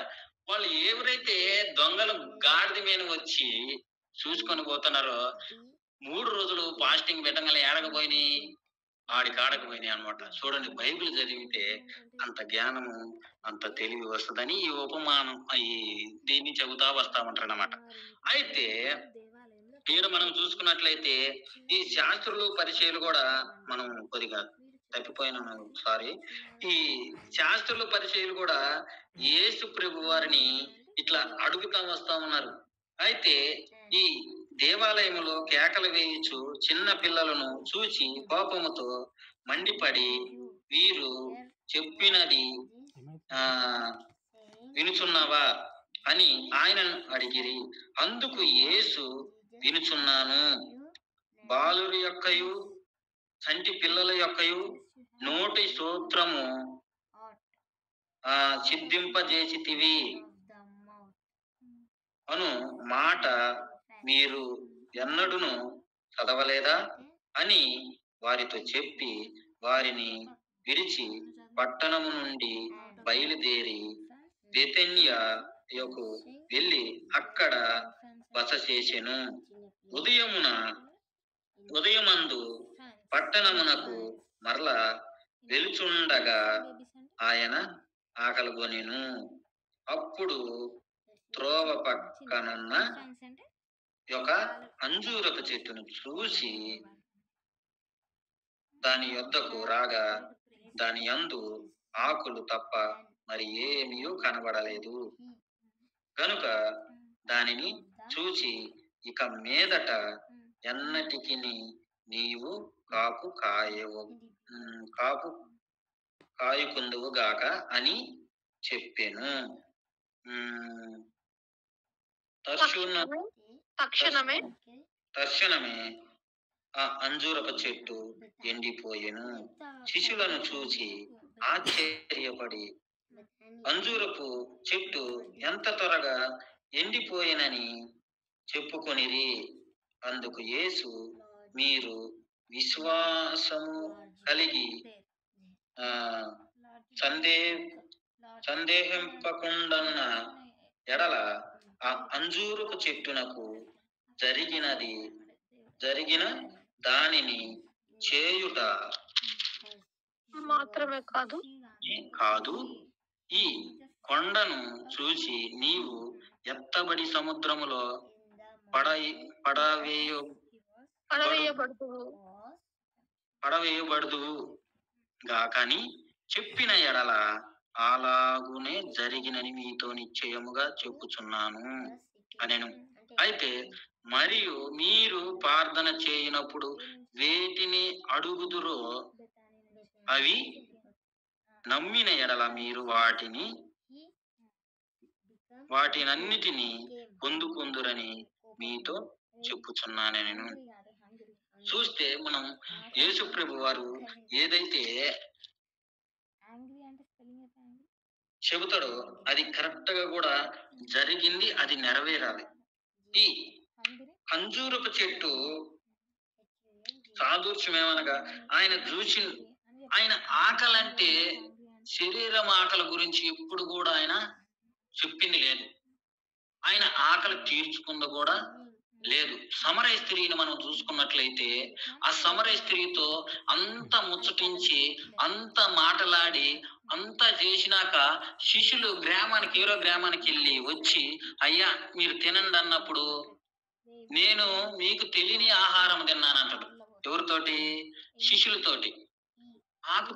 వాళ్ళు ఎవరైతే దొంగలు గాడిద మీద వచ్చి చూసుకొని పోతున్నారో 3 రోజులు ఫాస్టింగ్ పెట్టగానే ఏడకపోయినాయి, ఆడకపోయినాయి అనమాట. చూడండి, బైబిల్ చదివితే అంత జ్ఞానము అంత తెలివి వస్తుందని ఈ ఉపమానం దీన్ని చెబుతా వస్తా ఉంటారు అన్నమాట. అయితే ఈడ మనం చూసుకున్నట్లయితే ఈ శాస్త్రులు పరిచయాలు కూడా మనం కొద్దిగా తప్పిపోయినాను, సారీ. ఈ శాస్త్రులు పరిచయాలు కూడా యేసు ప్రభు వారిని ఇట్లా అడుగుతా వస్తా ఉన్నారు. అయితే ఈ దేవాలయములో కేకలు వేయించు చిన్న పిల్లలను చూచి కోపముతో మండిపడి వీరు చెప్పినది వినుచున్నావా అని ఆయనను అడిగిరి. అందుకు యేసు, వినుచున్నాను, బాలురి యొక్కయు చంటి పిల్లల యొక్కయు నోటి సూత్రము సిద్ధింపజేసితివి అను మాట మీరు ఎన్నడూను చదవలేదా అని వారితో చెప్పి వారిని విడిచి పట్టణము నుండి బయలుదేరి బెతన్యకు వెళ్ళి అక్కడ బస చేసెను. ఉదయమందు పట్టణమునకు మరల వెలుచుండగా ఆయన ఆకలిగొనెను. అప్పుడు త్రోవ పక్కనున్న ఒక అంజూరపు చెట్టును చూసి దాని యొద్దకు రాగా దాని యందు ఆకులు తప్ప మరి ఏమీ కనబడలేదు. గనుక దానిని చూచి ఇక మీదట ఎన్నటికి నీవు కాపు కాయుకుందువు గాక అని చెప్పెను. తక్షణమే ఆ అంజూరపు చెట్టు ఎండిపోయెను. శిష్యులను చూచి ఆశ్చర్యపడి అంజూరపు చెట్టు ఎంత త్వరగా ఎండిపోయినని చెప్పుకొనిరి. అందుకు యేసు, మీరు విశ్వాసము కలిగి సందేహింపకుండున్న ఎడల ఆ అంజూరపు చెట్టునకు జరిగిన దానిని చేయుట మాత్రమే కాదు, ఈ కొండను చూసి నీవు ఎత్తబడి సముద్రములో పడవేయబడుదువు గాకని చెప్పిన ఎడల అలాగునే జరిగినని మీతో నిశ్చయముగా చెప్పుచున్నాను అనెను. అయితే మరియు మీరు ప్రార్థన చేయనప్పుడు వేటిని అడుగుదురో అవి నమ్మిన ఎడల మీరు వాటినన్నిటినీ పొందుకొందురని మీతో చెప్పుచున్నాను. చూస్తే మనం యేసు ప్రభు వారు ఏదైతే చెబుతాడో అది కరెక్ట్ గా కూడా జరిగింది, అది నెరవేరాలి. ఈ అంజూరపు చెట్టు సాదృశ్యం ఏమనగా ఆయన ఆకలి అంటే శరీరం ఆకలి గురించి ఎప్పుడు కూడా ఆయన చెప్పింది లేదు. ఆయన ఆకలి తీర్చుకుంది కూడా లేదు. సమరయ స్త్రీని మనం చూసుకున్నట్లయితే ఆ సమరయ స్త్రీతో అంత ముచ్చటించి అంత మాటలాడి అంతా చేసినాక శిష్యులు ఏరో గ్రామానికి వెళ్ళి వచ్చి, అయ్యా మీరు తినండి అన్నప్పుడు నేను మీకు తెలియని ఆహారం తిన్నానంటాడు. ఎవరితోటి? శిష్యులతోటి. మాకు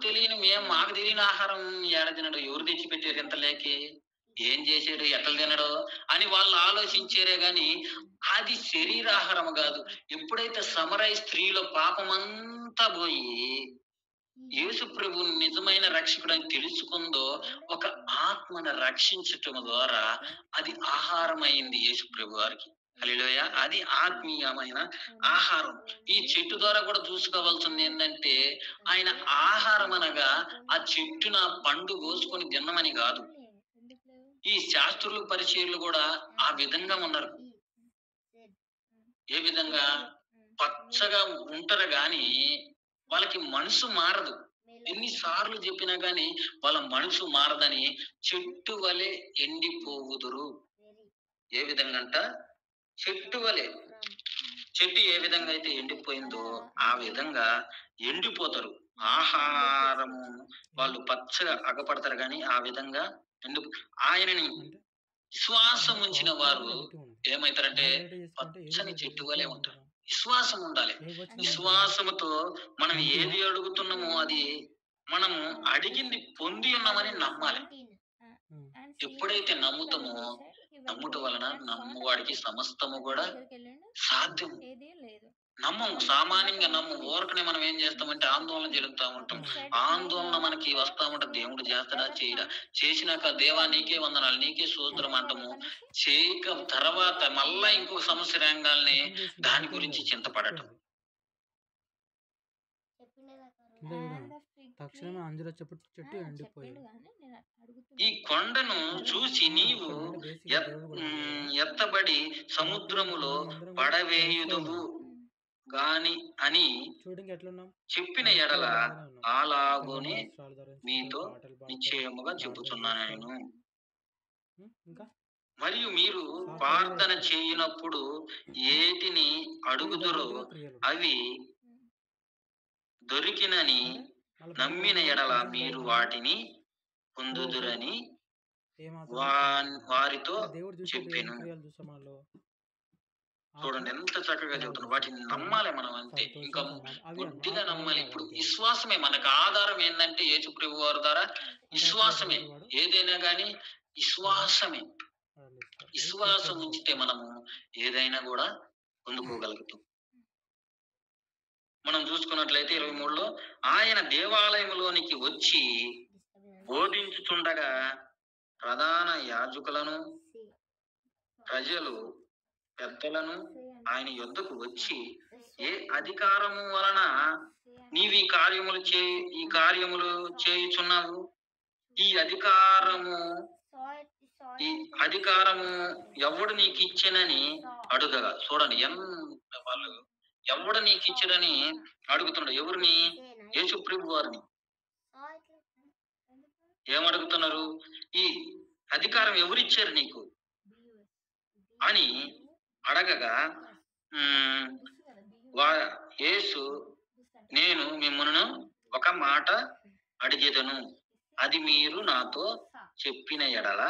తెలియని ఆహారం ఏడ తినడు, ఎవరు తెచ్చిపెట్టారు ఇంత లేకి, ఏం చేసాడు, ఎట్లా తినడో అని వాళ్ళు ఆలోచించారే గాని అది శరీరాహారం కాదు. ఎప్పుడైతే సమరయ స్త్రీలో పాపమంతా పోయి యేసు ప్రభు నిజమైన రక్షకుడు అని తెలుసుకుందో ఒక ఆత్మను రక్షించటం ద్వారా అది ఆహారం అయింది యేసు ప్రభు వారికి. హల్లెలూయా. అది ఆత్మీయమైన ఆహారం. ఈ చెట్టు ద్వారా కూడా చూసుకోవాల్సింది ఏంటంటే ఆయన ఆహారం అనగా ఆ చెట్టున పండు కోసుకొని తిన్నమని కాదు. ఈ శాస్త్రులు పరిచయులు కూడా ఆ విధంగా ఉన్నారు. ఏ విధంగా? పచ్చగా ఉంటారు గాని వాళ్ళకి మనసు మారదు. ఎన్నిసార్లు చెప్పినా గాని వాళ్ళ మనసు మారదని చెట్టు వలె ఎండిపోవుదురు. ఏ విధంగా అంట? చెట్టు వలె. చెట్టు ఏ విధంగా అయితే ఎండిపోయిందో ఆ విధంగా ఎండిపోతారు. ఆహారము వాళ్ళు పచ్చగా అగపడతారు కానీ ఆ విధంగా ఆయనని విశ్వాసం ఉంచిన వారు ఏమైతారంటే పచ్చని చెట్టు వలె ఉంటారు. విశ్వాసం ఉండాలి. విశ్వాసముతో మనం ఏది అడుగుతున్నామో అది మనము అడిగింది పొంది ఉన్నామని నమ్మాలి. ఎప్పుడైతే నమ్ముట వలన నమ్మువాడికి సమస్తము కూడా సాధ్యం. సామాన్యంగా ఊరకనే మనం ఏం చేస్తామంటే ఆందోళన చెందుతా ఉంటాం. ఆందోళన మనకి వస్తా ఉంటే దేవుడు చేస్తాడా చేయడా, చేసినాక దేవా నీకే వందనాలు నీకే స్తోత్రం అంటాము. చేయక తర్వాత మళ్ళా ఇంకొక సమస్య రంగాల్ని దాని గురించి చింతపడటం. తక్షణమే అంజూర చెట్టు ఎండిపోయింది. ఈ కొండను చూసి నీవు ఎత్తబడి సముద్రములో పడవేయుదువు గాని అని చెప్పిన ఎడల అలాగునే మీతో నిశ్చయముగా చెబుతున్నాను నేను. మరియు మీరు ప్రార్థన చేయనప్పుడు ఏటిని అడుగుదురో అవి దొరికినని మళ్ళీ నమ్మిన ఎడల మీరు వాటిని పొందుదురని వారితో దేవుడు చూసేది చెప్పెను. క్రియలు చూసాం వాళ్ళు చూడండి ఎంత చక్కగా చెబుతున్నారు. వాటిని నమ్మాలి మనం అంతే. ఇంకా గుడ్డిగా నమ్మాలి. ఇప్పుడు విశ్వాసమే మనకు ఆధారం. ఏంటంటే యేసు ప్రభు వారి ద్వారా విశ్వాసమే. ఏదైనా గాని విశ్వాసమే. విశ్వాసం ఉంచితే మనము ఏదైనా కూడా పొందుకోగలుగుతాం. మనం చూసుకున్నట్లయితే 23లో ఆయన దేవాలయంలోనికి వచ్చి బోధించుచుండగా ప్రధాన యాజకులను ప్రజలు పెద్దలను ఆయన యొద్దకు వచ్చి, ఏ అధికారము వలన నీవు ఈ కార్యములు చేయుచున్నావు? ఈ అధికారము ఎవడు నీకు ఇచ్చెనని అడుగగా. చూడండి ఎంత వాళ్ళు ఎవడు నీకు ఇచ్చాడని అడుగుతున్నాడు. ఎవరిని? యేసు ప్రభు వారిని. ఏమడుగుతున్నారు? ఈ అధికారం ఎవరిచ్చారు నీకు అని అడగగా యేసు, నేను మిమ్మల్ని ఒక మాట అడిగేదను, అది మీరు నాతో చెప్పిన ఎడల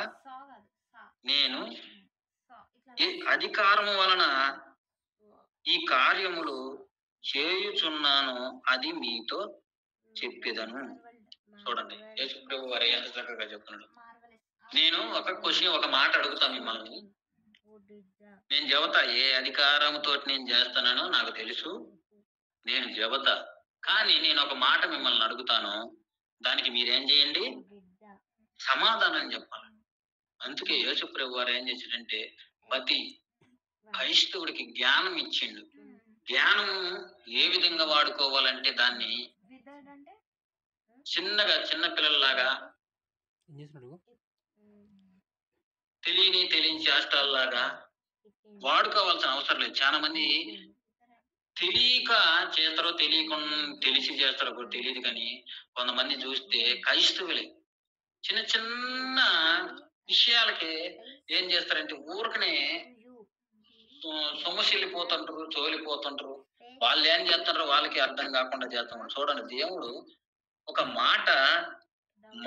నేను ఈ అధికారము వలన ఈ కార్యములు చేయుచున్నాను, అది మీతో చెప్పేదను. చూడండి యేసు ప్రభు వారు ఎంత చక్కగా చెప్తున్నాడు. నేను ఒక మాట అడుగుతా మిమ్మల్ని. నేను చెబుతా, ఏ అధికారంతో నేను చేస్తానో నాకు తెలుసు, నేను చెబుతా. కానీ నేను ఒక మాట మిమ్మల్ని అడుగుతాను, దానికి మీరేం చేయండి? సమాధానం చెప్పాలి. అందుకే యేసు ప్రభు వారు ఏం చేశాడంటే ప్రతి క్రైస్తవుడికి జ్ఞానం ఇచ్చిండు. జ్ఞానము ఏ విధంగా వాడుకోవాలంటే దాన్ని చిన్న పిల్లల్లాగా తెలియని చేష్టాల్లాగా వాడుకోవాల్సిన అవసరం లేదు. చాలా మంది తెలియక చేస్తారో తెలిసి చేస్తారో కూడా తెలియదు. కానీ కొంతమంది చూస్తే క్రైస్తవులే చిన్న విషయాలకి ఏం చేస్తారంటే ఊరికనే సొమ్మసిల్లిపోతుంటారు, చోలిపోతుంటారు. వాళ్ళు ఏం చేస్తుంటారో వాళ్ళకి అర్థం కాకుండా చేస్తున్నారు. చూడండి, దేవుడు ఒక మాట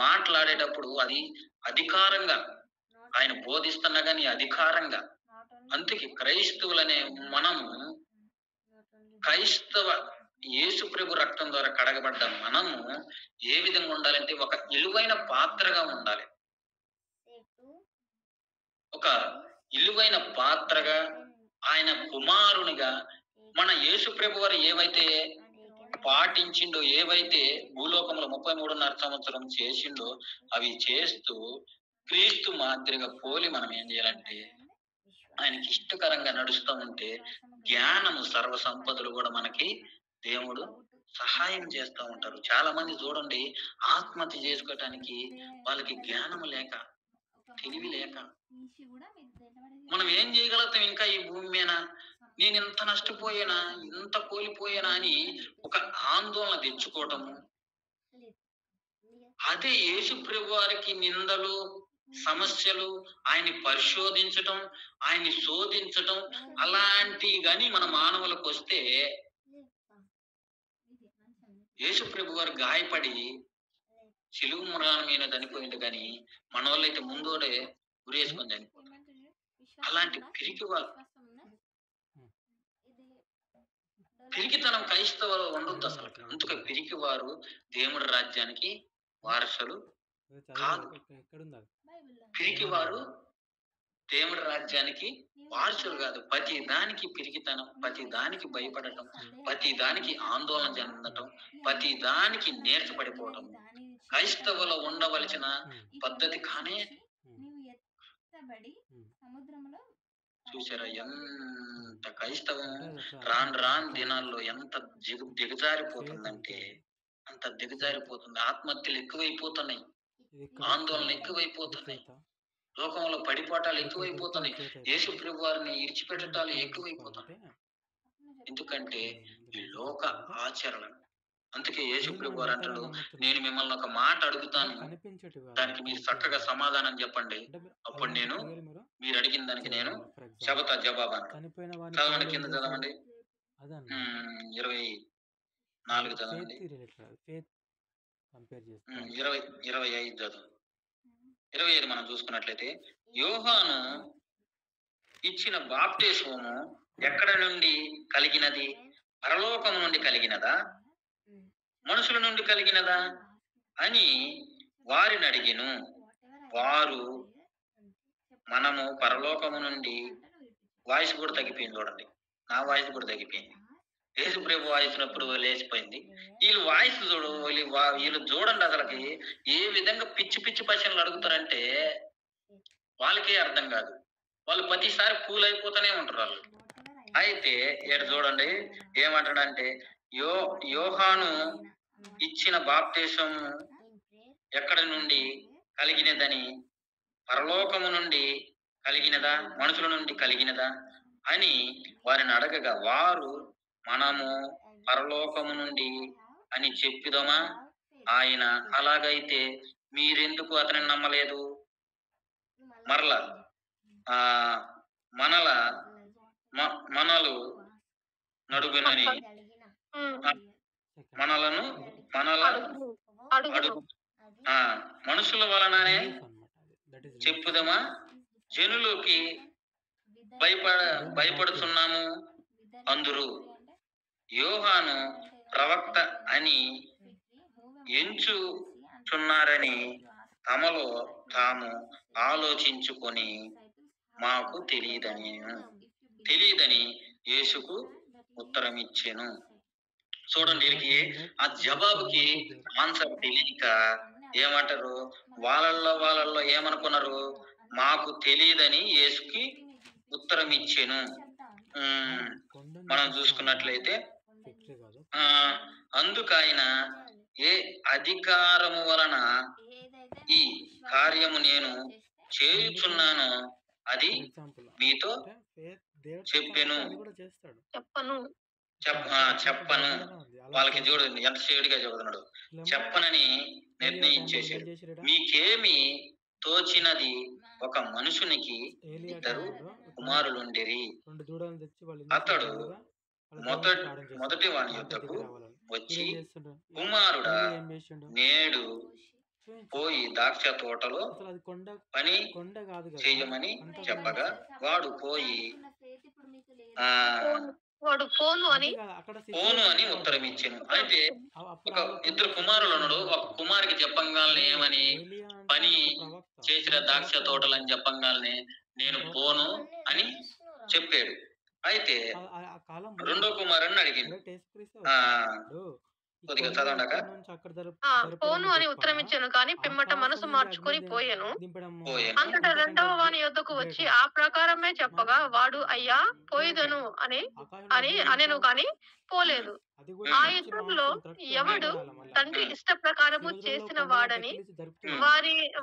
మాట్లాడేటప్పుడు అది అధికారంగా ఆయన బోధిస్తున్నా కానీ అధికారంగా. అందుకే క్రైస్తవులనే మనము, యేసు ప్రభు రక్తం ద్వారా కడగబడ్డ మనము ఏ విధంగా ఉండాలంటే ఒక విలువైన పాత్రగా ఉండాలి. ఒక విలువైన పాత్రగా, ఆయన కుమారునిగా. మన యేసు ప్రభు వారు ఏవైతే పాటించిండో, ఏవైతే భూలోకంలో 33.5 సంవత్సరం చేసిండో అవి చేస్తూ క్రీస్తు మాదిరిగా పోలి మనం ఏం చేయాలంటే ఆయనకి ఇష్టకరంగా నడుస్తూ ఉంటే జ్ఞానము, సర్వ సంపదలు కూడా మనకి దేవుడు సహాయం చేస్తూ ఉంటారు. చాలా మంది చూడండి, ఆత్మహత్య చేసుకోవటానికి వాళ్ళకి జ్ఞానం లేక, తెలివి లేక. మనం ఏం చేయగలుగుతాం ఇంకా ఈ భూమి మీద? నేను ఇంత నష్టపోయానా, ఇంత కోల్పోయానా అని ఒక ఆందోళన తెచ్చుకోవటము. అదే యేసు ప్రభు వారికి నిందలు, సమస్యలు, ఆయన్ని పరిశోధించటం, ఆయన్ని శోధించటం అలాంటివి గాని మన మానవులకు వస్తే, యేసు ప్రభు వారు గాయపడి సిలువ మరణం మీద చనిపోయింది. కానీ మన వాళ్ళైతే ముందోడే గురేసుకొని చనిపోతారు. అలాంటి పిరికితనం క్రైస్తవులు ఉండొద్దు అసలు. అందుకే పిరికివారు దేవుడి రాజ్యానికి వారసులు కాదు. పిరికివారు దేవుడి రాజ్యానికి వారసులు కాదు. ప్రతి దానికి పిరికితనం, ప్రతి దానికి భయపడటం, ప్రతి దానికి ఆందోళన చెందటం, ప్రతి దానికి నేర్చబడిపోవటం క్రైస్తవులో ఉండవలసిన పద్ధతి కానే. చూసారా ఎంత క్రైస్తవం రాను దినాల్లో ఎంత దిగజారిపోతుందంటే అంత దిగజారిపోతుంది. ఆత్మహత్యలు ఎక్కువైపోతున్నాయి, ఆందోళనలు ఎక్కువైపోతున్నాయి, లోకంలో పడిపోటాలు ఎక్కువైపోతున్నాయి, యేసు ప్రభు వారిని ఇడిచిపెట్టడాలు ఎక్కువైపోతున్నాయి. ఎందుకంటే ఈ లోక ఆచరణ. అందుకే యేసు ప్రభు వారు అంటాడు, నేను మిమ్మల్ని ఒక మాట అడుగుతాను, దానికి మీరు చక్కగా సమాధానం చెప్పండి, అప్పుడు నేను మీరు అడిగిన దానికి నేను చెబుతా జవాబు. చదవండి, కింద చదవండి. 20 4 చదవండి. ఫేత్ రిలేటెడ్ ఫేత్ కంపేర్ చేస్తాం 25 చదువు. 25 మనం చూసుకున్నట్లయితే, యోహాను ఇచ్చిన బాప్తిస్మము ఎక్కడ నుండి కలిగినది? పరలోకము నుండి కలిగినదా, మనుషుల నుండి కలిగినదా అని వారిని అడిగెను. వారు, మనము పరలోకము నుండి, వాయిస్ కూడా తగ్గిపోయింది చూడండి, నా వాయిస్ కూడా తగ్గిపోయింది. యేసు ప్రభు వాయిస్ అప్పుడు లేచిపోయింది. వీళ్ళు వాయిస్ చూడు, వీళ్ళు చూడండి, అసలుకి ఏ విధంగా పిచ్చి పిచ్చి ప్రశ్నలు అడుగుతారంటే వాళ్ళకే అర్థం కాదు. వాళ్ళు ప్రతిసారి కూల్ అయిపోతూనే ఉంటారు వాళ్ళు. అయితే ఇక్కడ చూడండి ఏమంటాడంటే, యోహాను ఇచ్చిన బాప్తిసం ఎక్కడ నుండి కలిగినదని, పరలోకము నుండి కలిగినదా, మనుషుల నుండి కలిగినదా అని వారిని అడగగా, వారు, మనము పరలోకము నుండి అని చెప్పుదామా? ఆయన, అలాగైతే మీరెందుకు అతనిని నమ్మలేదు? మరలా మనలు నడుగునని, మనలను అడుగు మనుషుల వలననే చెప్పుదమా? జనులకి భయపడుతున్నాము అందురు. యోహాను ప్రవక్త అని ఎంచుచున్నారని తమలో తాము ఆలోచించుకొని, మాకు తెలియదని యేసుకు ఉత్తరం ఇచ్చెను. చూడండి, వీరికి ఆ జవాబుకి ఆన్సర్ తెలియక ఏమంటారు? వాళ్ళల్లో ఏమనుకున్నారు? మాకు తెలియదని యేసుకి ఉత్తరం ఇచ్చెను. మనం చూసుకున్నట్లయితే, అందుకైన ఏ అధికారము వలన ఈ కార్యము నేను చేయుచున్నానో అది మీతో చెప్పను. వాళ్ళకి చూడండి ఎంత షేడ్గా చెబుతున్నాడు. చెప్పనని నిర్ణయించేశాడు. మీకేమి తోచినది? ఒక మనుషునికి 2 కుమారులుండిరి. అతడు మొదటి వాని యొద్దకు వచ్చి, కుమారుడా, నేడు పోయి ద్రాక్ష తోటలో పని చేయమని చెప్పగా, వాడు పోయి పోను అని ఉత్తరం ఇచ్చాను. అయితే ఒక 2 కుమారులు ఉన్నాడు. ఒక కుమారికి చెప్పంగానే ఏమని, పని చేసిన ద్రాక్ష తోటలు అని చెప్పంగానే నేను పోను అని చెప్పాడు. అయితే 2వ కుమారుని అడిగింది. కొద్దిగా చదవండాక, పోను అని ఉత్తరం ఇచ్చాను, కానీ పిమ్మట మనసు మార్చుకొని పోయాను. అంతటా 2వ వాని యొద్దకు వచ్చి ఆ ప్రకారమే చెప్పగా, వాడు, అయ్యా పోయిదను అనేను, కానీ పోలేదు. ఆ ఇద్దరిలో ఎవడు తండ్రి ఇష్ట ప్రకారము చేసిన వాడని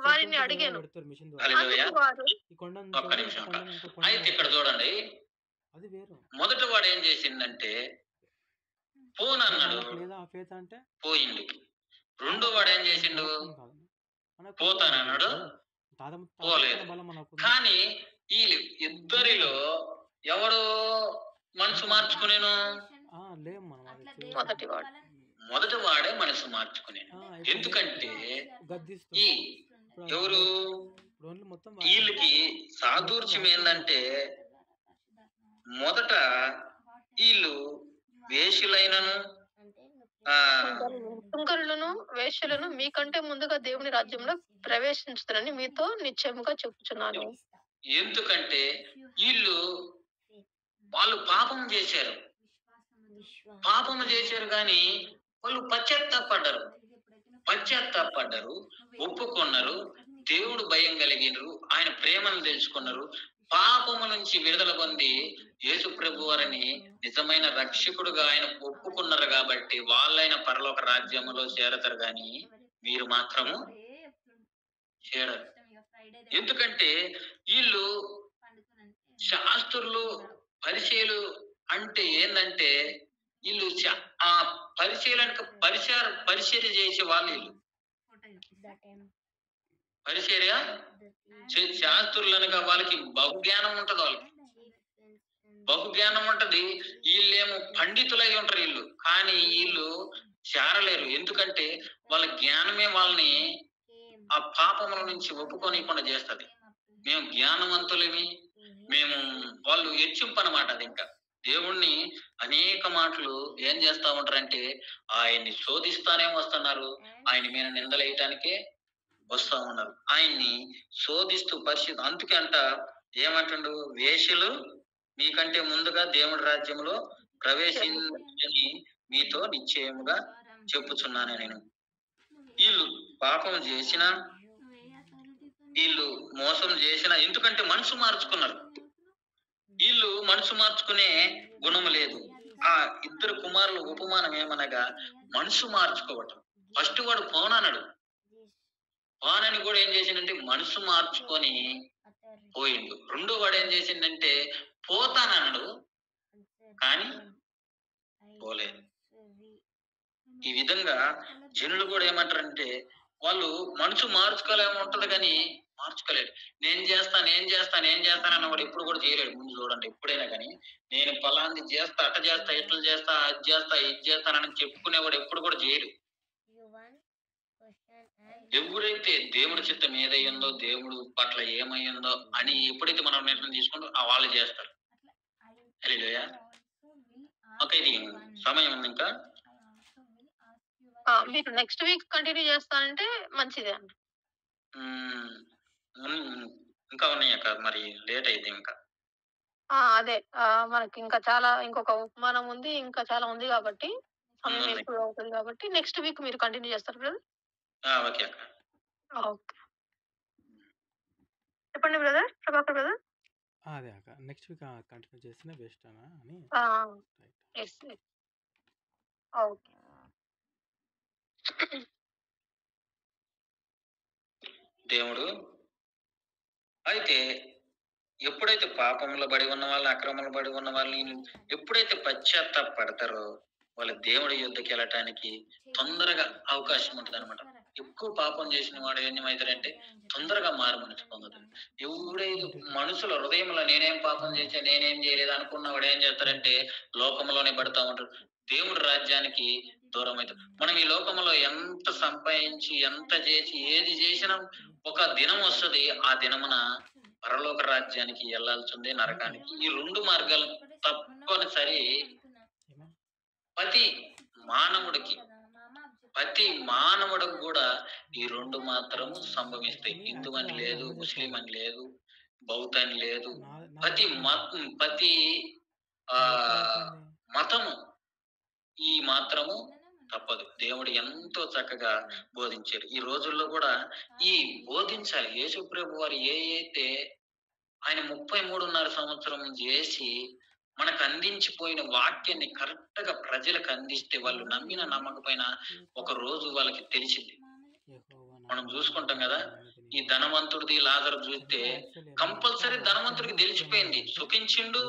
వారిని అడిగాను. ఒక్క నిమిషం. అయితే ఇక్కడ చూడండి, మొదటి వాడు ఏం చేసిందంటే పోను అన్నాడు, పోయిండు. 2వ వాడు ఏం చేసిండు? పోతానన్నాడు, పోలేదు. కానీ ఈ ఇద్దరిలో ఎవడు మనసు మార్చుకునేను? మొదటి వాడే మనసు మార్చుకునేను. ఎందుకంటే ఈ ఎవరు వీళ్ళకి సాదూర్యం ఏంటంటే, మొదట వీళ్ళు వేషులైనను సుంకరులను వేశ్యలను మీకంటే ముందుగా దేవుని రాజ్యంలో ప్రవేశించుతారని మీతో నిశ్చయముగా చెప్పుచున్నాను. ఎందుకంటే వాళ్ళు పాపం చేశారు కానీ వాళ్ళు పశ్చాత్తాపడ్డారు, ఒప్పుకున్నారు, దేవుడు భయం కలిగినరు, ఆయన ప్రేమను తెలుసుకున్నారు, పాపము నుంచి విడుదల పొంది యేసు ప్రభు వారిని నిజమైన రక్షకుడుగా ఆయన ఒప్పుకున్నారు. కాబట్టి వాళ్ళైన పరలోక రాజ్యములో చేరతారు, కానీ మీరు మాత్రము చేరరు. ఎందుకంటే వీళ్ళు శాస్త్రులు, పరిచయులు అంటే ఏంటంటే, వీళ్ళు ఆ పరిచయులకు పరిచర్య చేసే వాళ్ళు. వీళ్ళు పరిచర్య శాస్త్రులనగా వాళ్ళకి బహుజ్ఞానం ఉంటది. వాళ్ళకి బహుజ్ఞానం ఉంటది. వీళ్ళేమో పండితులై ఉంటారు వీళ్ళు. కానీ వీళ్ళు చేరలేరు. ఎందుకంటే వాళ్ళ జ్ఞానమే వాళ్ళని ఆ పాపముల నుంచి ఒప్పుకోనీయకుండా చేస్తది. మేము జ్ఞానవంతులమి, మేము వాళ్ళు హెచ్చింపనమాట అది ఇంకా. దేవుణ్ణి అనేక మాటలు ఏం చేస్తా ఉంటారంటే ఆయన్ని శోధిస్తానే వస్తున్నారు. ఆయన మీద నిందలేయటానికే వస్తా ఉన్నారు. ఆయన్ని శోధిస్తూ అందుకే అంట ఏమంటుండు, వేశ్యలు మీకంటే ముందుగా దేవుడి రాజ్యంలో ప్రవేశించని మీతో నిశ్చయముగా చెప్పుచున్నాను నేను. వీళ్ళు పాపం చేసిన, వీళ్ళు మోసం చేసిన, ఎందుకంటే మనసు మార్చుకున్నారు. వీళ్ళు మనసు మార్చుకునే గుణం లేదు. ఆ ఇద్దరు కుమారుల ఉపమానం ఏమనగా మనసు మార్చుకోవటం. ఫస్ట్ వాడు పోనన్నాడు. పోనని కూడా ఏం చేసిందంటే మనసు మార్చుకొని పోయిండు. రెండో వాడు ఏం చేసిందంటే పోతానన్నాడు కానీ పోలేదు. ఈ విధంగా జనులు కూడా ఏమంటారంటే వాళ్ళు మనసు మార్చుకోలేమో ఉంటది కానీ మార్చుకోలేడు. నేను చేస్తాను అన్నవాడు ఎప్పుడు కూడా చేయలేడు. ముందు చూడండి, ఎప్పుడైనా కానీ నేను ఫలాంది చేస్తా, అట్ట చేస్తా, ఇట్లా చేస్తా, అది చేస్తా, ఇది చేస్తానని చెప్పుకునేవాడు ఎప్పుడు కూడా చేయడు. ఎవరైతే దేవుడి చిత్తం ఏదయ్యిందో, దేవుడు పట్ల ఏమయ్యిందో అని ఎప్పుడైతే మనం నిర్ణయం తీసుకుంటూ వాళ్ళు చేస్తారు. హల్లెలూయా. ఓకే, ఇది సమయం ఉంది ఇంకా. మీరు నెక్స్ట్ వీక్ కంటిన్యూ చేస్తానంటే మంచిదే అండి. ఇంకా ఉన్నాయి అక్క, మరి లేట్ అయితే ఇంకా. అదే మనకి ఇంకా చాలా ఇంకొక ఉపమానం ఉంది, ఇంకా చాలా ఉంది కాబట్టి సమయం ఎక్కువ అవుతుంది కాబట్టి నెక్స్ట్ వీక్ మీరు కంటిన్యూ చేస్తారు బ్రదర్. ఓకే అక్క. ఓకే, చెప్పండి బ్రదర్, ప్రభాకర్ బ్రదర్. అదే అక్క, నెక్స్ట్ వీక్ కంటిన్యూ చేసినా బెస్ట్ అని. ఓకే. దేవుడు అయితే ఎప్పుడైతే పాపంలో పడి ఉన్న వాళ్ళు, అక్రమంలో పడి ఉన్న వాళ్ళని ఎప్పుడైతే పశ్చాత్తాపడతారో వాళ్ళ దేవుడి యుద్ధకి వెళ్ళటానికి తొందరగా అవకాశం ఉంటుంది అనమాట. ఎక్కువ పాపం చేసిన వాడు ఏమవుతాడంటే తొందరగా మారు మనసు పొందుతాడు. ఎవడైతే మనుషుల హృదయంలో నేనేం పాపం చేశా, నేనేం చేయలేదు అనుకున్నవాడు ఏం చేస్తారంటే లోకంలోనే పడతా ఉంటాడు. దేవుడి రాజ్యానికి దూరం అవుతాడు. మనం ఈ లోకంలో ఎంత సంపాదించి, ఎంత చేసి, ఏది చేసినా ఒక దినం వస్తుంది. ఆ దినమున పరలోక రాజ్యానికి వెళ్లాల్సిందే, నరకానికి. ఈ రెండు మార్గాలు తప్పనిసరి ప్రతి మానవుడికి కూడా ఈ రెండు మాత్రం సంభవిస్తాయి. హిందూ అని లేదు, ముస్లిం అని లేదు, బౌద్ధ అని లేదు. ప్రతి మతము ఈ మాత్రము తప్పదు. దేవుడు ఎంతో చక్కగా బోధించారు. ఈ రోజుల్లో కూడా ఈ బోధించాలి. యేసు ప్రభు వారు అయితే ఆయన 33.5 సంవత్సరం చేసి మనకు అందించిపోయిన వాక్యాన్ని కరెక్ట్ గా ప్రజలకు అందిస్తే వాళ్ళు నమ్మిన నమ్మకపోయినా ఒక రోజు వాళ్ళకి తెలిసింది. మనం చూసుకుంటాం కదా, ఈ ధనవంతుడిది లాజరు చూస్తే కంపల్సరీ ధనవంతుడికి తెలిసిపోయింది. సుఖించిండు,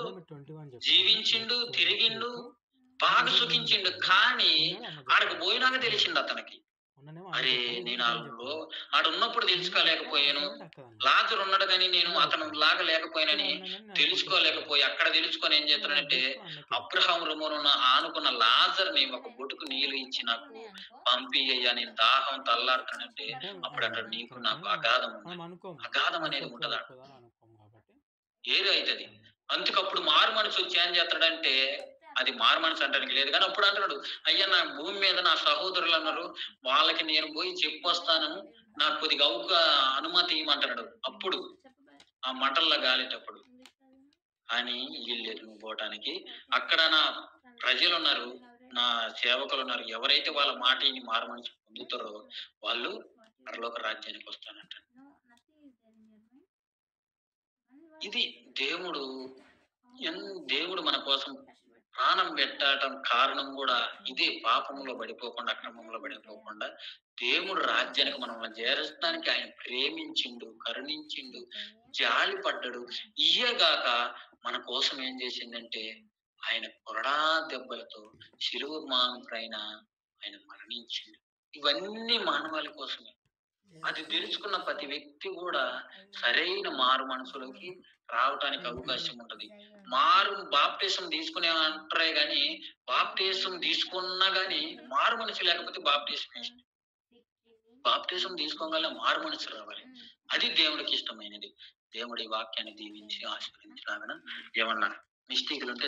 జీవించిండు, తిరిగిండు, బాగా సుఖించిండు. కానీ ఆడకు పోయినాక తెలిసింది అతనికి, అరే నేను ఆడ ఉన్నప్పుడు తెలుసుకోలేకపోయాను. లాజరు ఉన్నాడు కానీ నేను అతను లాగా లేకపోయినని తెలుసుకోలేకపోయి అక్కడ తెలుసుకొని ఏం చేస్తానంటే అబ్రహాం రొమ్మున ఆనుకున్న లాజర్ని ఒక బొటుకు నీళ్లు ఇచ్చి నాకు పంపి అయ్యా నేను దాహం తల్లాడుతానంటే అప్పుడు అంటాడు నీకు నాకు అగాధం అనేది ఉంటదా, ఏది అవుతుంది. అందుకప్పుడు మారు మనసు వచ్చి ఏం చేస్తాడంటే అది మారు మనసు అంటానికి లేదు కానీ అప్పుడు అంటున్నాడు, అయ్యా నా భూమి మీద నా సహోదరులు అన్నారు, వాళ్ళకి నేను పోయి చెప్పొస్తాను, నాకు కొద్దిగా అనుమతి ఇవ్వమంటున్నాడు. అప్పుడు ఆ మంటల్లో గాలేటప్పుడు అని వీళ్ళేది నువ్వు పోవటానికి. అక్కడ నా ప్రజలు ఉన్నారు, నా సేవకులు ఉన్నారు, ఎవరైతే వాళ్ళ మాటని మారు మనసు పొందుతారో వాళ్ళు పరలోక రాజ్యానికి వస్తానంట. ఇది దేవుడు మన కోసం ప్రాణం పెట్టడం కారణం కూడా ఇదే. పాపంలో పడిపోకుండా, అక్రమంలో పడిపోకుండా దేవుడు రాజ్యానికి మనల్ని చేర్చడానికి ఆయన ప్రేమించిండు, కరుణించిండు, జాలి పడ్డాడు. ఇయ్యగాక మన కోసం ఏం చేసిందంటే ఆయన కొరడా దెబ్బలతో శిలువ మాను పైన ఆయన మరణించిండు. ఇవన్నీ మానవాళి కోసమే. అది తెలుసుకున్న ప్రతి వ్యక్తి కూడా సరైన మారు మనసులోకి రావటానికి అవకాశం ఉంటది. బాప్టిజం తీసుకునే అంటారే గాని, బాప్టిజం తీసుకున్నా గాని మారు మనసు లేకపోతే బాప్టిజం తీసుకోగల మారు మనసు రావాలి. అది దేవుడికి ఇష్టమైనది. దేవుడి వాక్యాన్ని దీవించి ఆశీర్వదించలాగన. ఏమన్నా మిస్టేక్లు ఉంటే